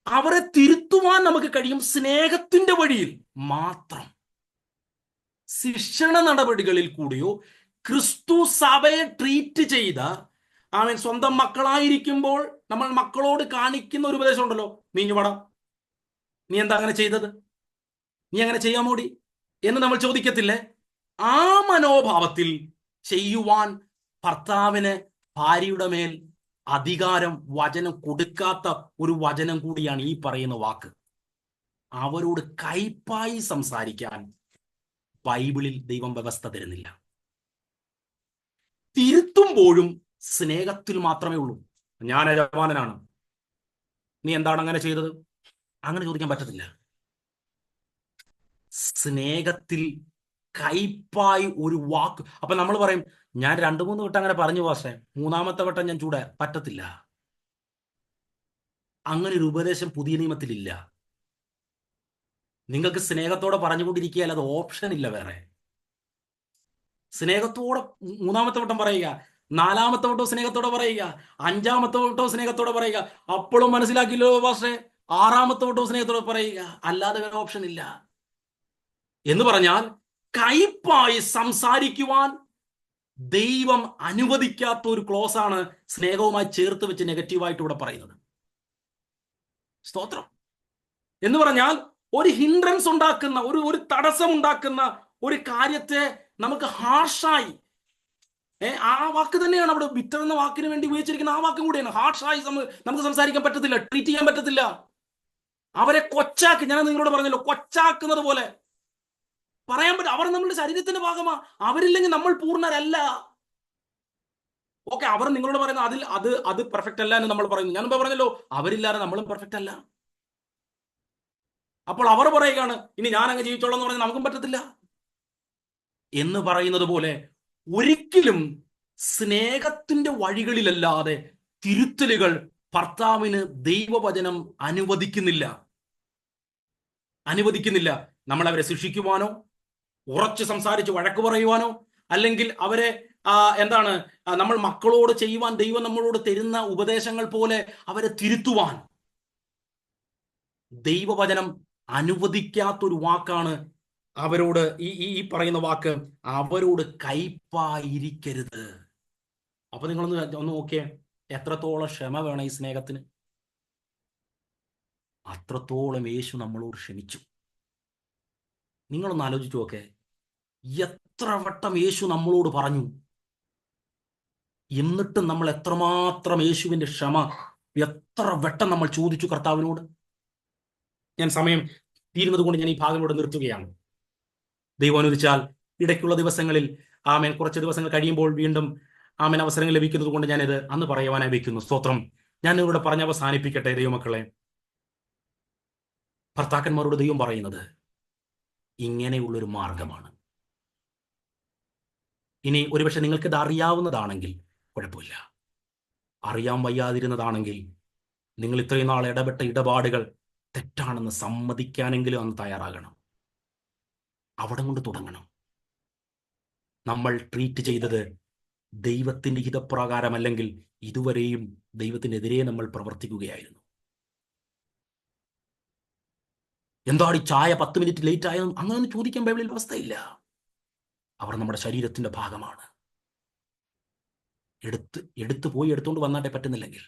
അവരെ തിരുത്തുവാൻ നമുക്ക് കഴിയും സ്നേഹത്തിന്റെ വഴിയിൽ മാത്രം. ശിക്ഷണ നടപടികളിൽ കൂടിയോ ക്രിസ്തു സഭയെ ട്രീറ്റ് ചെയ്ത സ്വന്തം മക്കളായിരിക്കുമ്പോൾ നമ്മൾ മക്കളോട് കാണിക്കുന്ന ഒരു ഉപദേശം ഉണ്ടല്ലോ, നീഞ്ഞുപടാ, നീ എന്താ അങ്ങനെ ചെയ്തത്, നീ അങ്ങനെ ചെയ്യാമോടി എന്ന് നമ്മൾ ചോദിക്കത്തില്ലേ? ആ മനോഭാവത്തിൽ ചെയ്യുവാൻ ഭർത്താവിന് ഭാര്യയുടെ മേൽ അധികാരം വചനം കൊടുക്കാത്ത ഒരു വചനം കൂടിയാണ് ഈ പറയുന്ന വാക്ക്. അവരോട് കയ്പായി സംസാരിക്കാൻ ബൈബിളിൽ ദൈവം വ്യവസ്ഥ തരുന്നില്ല. തിരുത്തുമ്പോഴും സ്നേഹത്തിൽ മാത്രമേ ഉള്ളൂ. ഞാൻ യജമാനനാണ്, നീ എന്താണ് അങ്ങനെ ചെയ്തത്, അങ്ങനെ ചോദിക്കാൻ പറ്റത്തില്ല. സ്നേഹത്തിൽ കയ്പായി ഒരു വാക്ക്. അപ്പൊ നമ്മൾ പറയും, ഞാൻ 2-3 വട്ടം അങ്ങനെ പറഞ്ഞു പക്ഷേ 3-ാമത്തെ വട്ടം ഞാൻ പറ്റത്തില്ല. അങ്ങനെ ഒരു ഉപദേശം പുതിയ നിയമത്തിലില്ല. നിങ്ങൾക്ക് സ്നേഹത്തോടെ പറഞ്ഞുകൊണ്ടിരിക്കുകയല്ല, അത് ഓപ്ഷൻ ഇല്ല വേറെ. സ്നേഹത്തോടെ 3-ാമത്തെ വട്ടം പറയുക, 4-ാമത്തെ വട്ടവും സ്നേഹത്തോടെ പറയുക, 5-ാമത്തെ വട്ടവും സ്നേഹത്തോടെ പറയുക. അപ്പോഴും മനസ്സിലാക്കില്ലോ പക്ഷേ 6-ാമത്തെ വട്ടവും സ്നേഹത്തോടെ പറയുക. അല്ലാതെ വേറെ ഓപ്ഷൻ ഇല്ല. എന്ന് പറഞ്ഞാൽ കയ്പായി സംസാരിക്കുവാൻ ദൈവം അനുവദിക്കാത്ത ഒരു ക്ലോസ് ആണ് സ്നേഹവുമായി ചേർത്ത് വെച്ച് നെഗറ്റീവായിട്ട് ഇവിടെ പറയുന്നത്. സ്തോത്രം. എന്ന് പറഞ്ഞാൽ ഒരു ഹിൻഡ്രൻസ് ഉണ്ടാക്കുന്ന, ഒരു തടസ്സം ഉണ്ടാക്കുന്ന ഒരു കാര്യത്തെ നമുക്ക് ഹാർഷായി, ആ വാക്ക് തന്നെയാണ് അവിടെ ബിറ്റർ എന്ന വാക്കിന് വേണ്ടി ഉപയോഗിച്ചിരിക്കുന്ന ആ വാക്കും കൂടിയാണ്. ഹാർഷായി നമുക്ക് സംസാരിക്കാൻ പറ്റത്തില്ല, ട്രീറ്റ് ചെയ്യാൻ പറ്റത്തില്ല. അവരെ കൊച്ചാക്കി, ഞാൻ നിങ്ങളോട് പറഞ്ഞല്ലോ, കൊച്ചാക്കുന്നത് പോലെ പറയാൻ പറ്റും. അവർ നമ്മളുടെ ശരീരത്തിന്റെ ഭാഗമാ. അവരില്ലെങ്കിൽ നമ്മൾ പൂർണ്ണരല്ല. ഓക്കെ, അവർ നിങ്ങളോട് പറയുന്നത് അത് പെർഫെക്റ്റ് അല്ല എന്ന് നമ്മൾ പറയുന്നു. ഞാൻ മുമ്പ് പറഞ്ഞല്ലോ, അവരില്ലാതെ നമ്മളും പെർഫെക്റ്റ് അല്ല. അപ്പോൾ അവർ പറയുകയാണ്, ഇനി ഞാൻ അങ്ങ് ജീവിച്ചോളാം എന്ന് പറഞ്ഞാൽ നമുക്കും പറ്റത്തില്ല എന്ന് പറയുന്നത് പോലെ ഒരിക്കലും സ്നേഹത്തിന്റെ വഴികളിലല്ലാതെ തിരുത്തലുകൾ ഭർത്താവിന് ദൈവവചനം അനുവദിക്കുന്നില്ല. നമ്മൾ അവരെ ശിക്ഷിക്കുവാനോ ഉറച്ചു സംസാരിച്ച് വഴക്ക് പറയുവാനോ അല്ലെങ്കിൽ അവരെ നമ്മൾ മക്കളോട് ചെയ്യുവാൻ ദൈവം നമ്മളോട് തരുന്ന ഉപദേശങ്ങൾ പോലെ അവരെ തിരുത്തുവാൻ ദൈവവചനം അനുവദിക്കാത്തൊരു വാക്കാണ് അവരോട് ഈ പറയുന്ന വാക്ക്, അവരോട് കയ്പായിരിക്കരുത്. അപ്പൊ നിങ്ങളൊന്ന് നോക്കിയേ, എത്രത്തോളം ക്ഷമ വേണം ഈ സ്നേഹത്തിന്. അത്രത്തോളം യേശു നമ്മളോട് ക്ഷമിച്ചു. നിങ്ങളൊന്ന് ആലോചിച്ചു നോക്കേ, എത്ര വട്ടം യേശു നമ്മളോട് പറഞ്ഞു, എന്നിട്ടും നമ്മൾ എത്രമാത്രം യേശുവിന്റെ ക്ഷമ എത്ര വട്ടം നമ്മൾ ചോദിച്ചു കർത്താവിനോട്. ഞാൻ സമയം തീരുന്നത് കൊണ്ട് ഞാൻ ഈ ഭാഗം ഇവിടെ നിർത്തുകയാണ്. ദൈവം അനുവദിച്ചാൽ ഇടയ്ക്കുള്ള ദിവസങ്ങളിൽ ആമേൻ, കുറച്ച് ദിവസങ്ങൾ കഴിയുമ്പോൾ വീണ്ടും ആമേൻ അവസരങ്ങൾ ലഭിക്കുന്നത് കൊണ്ട് ഞാനിത് അന്ന് പറയുവാനായി വയ്ക്കുന്നു. സ്തോത്രം. ഞാൻ ഇവിടെ പറഞ്ഞ് അവസാനിപ്പിക്കട്ടെ ദൈവമക്കളെ. ഭർത്താക്കന്മാരോട് ദൈവം പറയുന്നത് ഇങ്ങനെയുള്ളൊരു മാർഗമാണ്. ഇനി ഒരുപക്ഷെ നിങ്ങൾക്കിത് അറിയാവുന്നതാണെങ്കിൽ കുഴപ്പമില്ല. അറിയാൻ വയ്യാതിരുന്നതാണെങ്കിൽ നിങ്ങൾ ഇത്രയും നാൾ ഇടപെട്ട ഇടപാടുകൾ തെറ്റാണെന്ന് സമ്മതിക്കാനെങ്കിലും അന്ന് തയ്യാറാകണം. അവിടെ കൊണ്ട് തുടങ്ങണം. നമ്മൾ ട്രീറ്റ് ചെയ്തത് ദൈവത്തിന്റെ ഹിതപ്രകാരമല്ലെങ്കിൽ ഇതുവരെയും ദൈവത്തിനെതിരെ നമ്മൾ പ്രവർത്തിക്കുകയായിരുന്നു. എന്താണ് ഈ ചായ 10 മിനിറ്റ് ലേറ്റ് ആയതും അങ്ങനെയൊന്നും ചോദിക്കാൻ ബൈബിളിൽ അവസ്ഥയില്ല. അവർ നമ്മുടെ ശരീരത്തിന്റെ ഭാഗമാണ്. എടുത്തു പോയി എടുത്തുകൊണ്ട് വന്നാട്ടെ, പറ്റുന്നില്ലെങ്കിൽ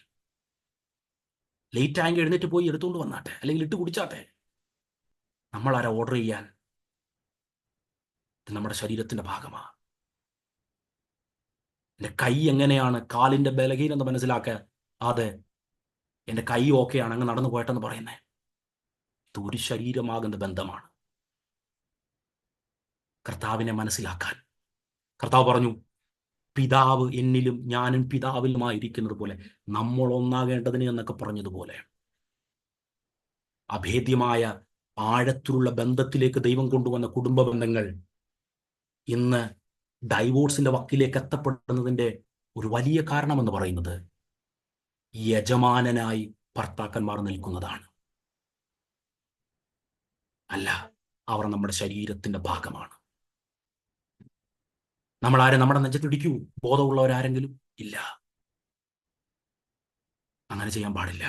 ലേറ്റ് ആയെങ്കിൽ എഴുന്നേറ്റ് പോയി എടുത്തുകൊണ്ട് വന്നാട്ടെ, അല്ലെങ്കിൽ ഇട്ട് കുടിച്ചാട്ടെ. നമ്മളാരാ ഓർഡർ ചെയ്യാൻ? ഇത് നമ്മുടെ ശരീരത്തിന്റെ ഭാഗമാണ്. എൻ്റെ കൈ എങ്ങനെയാണ് കാലിന്റെ ബലഹീനത മനസ്സിലാക്കുക. അതെ, എൻ്റെ കൈ ഓക്കെയാണ്, അങ്ങ് നടന്നു പോയിട്ടെന്ന് പറയുന്നേ. ഇത് ഒരു ശരീരമാകുന്ന ബന്ധമാണ്. കർത്താവിനെ മനസ്സിലാക്കാൻ കർത്താവ് പറഞ്ഞു, പിതാവ് എന്നിലും ഞാനും പിതാവിലുമായിരിക്കുന്നത് പോലെ നമ്മൾ ഒന്നാകേണ്ടതിന് എന്നൊക്കെ പറഞ്ഞതുപോലെ അഭേദ്യമായ ആഴത്തിലുള്ള ബന്ധത്തിലേക്ക് ദൈവം കൊണ്ടുവന്ന കുടുംബ ബന്ധങ്ങൾ ഇന്ന് ഡൈവോഴ്സിന്റെ വക്കിലേക്ക് എത്തപ്പെടുന്നതിന്റെ ഒരു വലിയ കാരണമെന്ന് പറയുന്നത് യജമാനനായി ഭർത്താക്കന്മാർ നിൽക്കുന്നതാണ്. അല്ല, അവർ നമ്മുടെ ശരീരത്തിന്റെ ഭാഗമാണ്. നമ്മളാരും നമ്മുടെ നെഞ്ചത്തിടിക്കൂ ബോധമുള്ളവരാരെങ്കിലും ഇല്ല. അങ്ങനെ ചെയ്യാൻ പാടില്ല.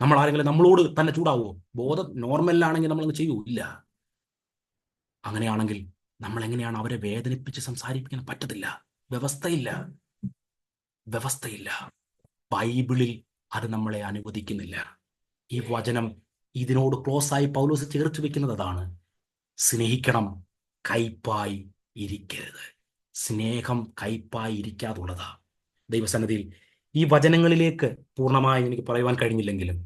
നമ്മൾ ആരെങ്കിലും നമ്മളോട് തന്നെ ചൂടാവുമോ? ബോധം നോർമലിലാണെങ്കിൽ നമ്മളങ്ങ് ചെയ്യൂ? ഇല്ല. അങ്ങനെയാണെങ്കിൽ നമ്മൾ എങ്ങനെയാണ് അവരെ വേദനിപ്പിച്ച് സംസാരിപ്പിക്കാൻ? പറ്റത്തില്ല. വ്യവസ്ഥയില്ല. ബൈബിളിൽ അത് നമ്മളെ അനുവദിക്കുന്നില്ല. ഈ വചനം ഇതിനോട് ക്ലോസ് ആയി പൗലോസ് ചേർത്ത് വെക്കുന്നത് അതാണ്. സ്നേഹിക്കണം, കയ്പായി ഇരിക്കരുത്. സ്നേഹം കയ്പായി ഇരിക്കാതുള്ളതാ. ദൈവസന്നിധിയിൽ ഈ വചനങ്ങളിലേക്ക് പൂർണ്ണമായി എനിക്ക് പറയുവാൻ കഴിഞ്ഞില്ലെങ്കിലും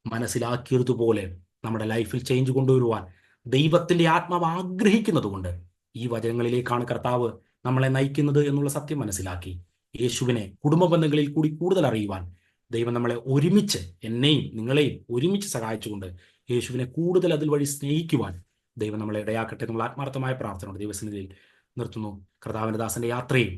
മനസ്സിലാക്കിയതുപോലെ നമ്മുടെ ലൈഫിൽ ചേഞ്ച് കൊണ്ടുവരുവാൻ ദൈവത്തിന്റെ ആത്മാവ് ആഗ്രഹിക്കുന്നത് കൊണ്ട് ഈ വചനങ്ങളിലേക്കാണ് കർത്താവ് നമ്മളെ നയിക്കുന്നത് എന്നുള്ള സത്യം മനസ്സിലാക്കി യേശുവിനെ കുടുംബ ബന്ധങ്ങളിൽ കൂടി കൂടുതൽ അറിയുവാൻ ദൈവം നമ്മളെ ഒരുമിച്ച്, എന്നെയും നിങ്ങളെയും ഒരുമിച്ച് സഹായിച്ചുകൊണ്ട് യേശുവിനെ കൂടുതൽ അതിൽ വഴി സ്നേഹിക്കുവാൻ ദൈവം നമ്മളെ ഇടയാക്കട്ടെ എന്നുള്ള ആത്മാർത്ഥമായ പ്രാർത്ഥനയോടെ ദൈവസന്നിധിയിൽ നിർത്തുന്നു. കർത്താവിന്റെ ദാസന്റെ യാത്രയും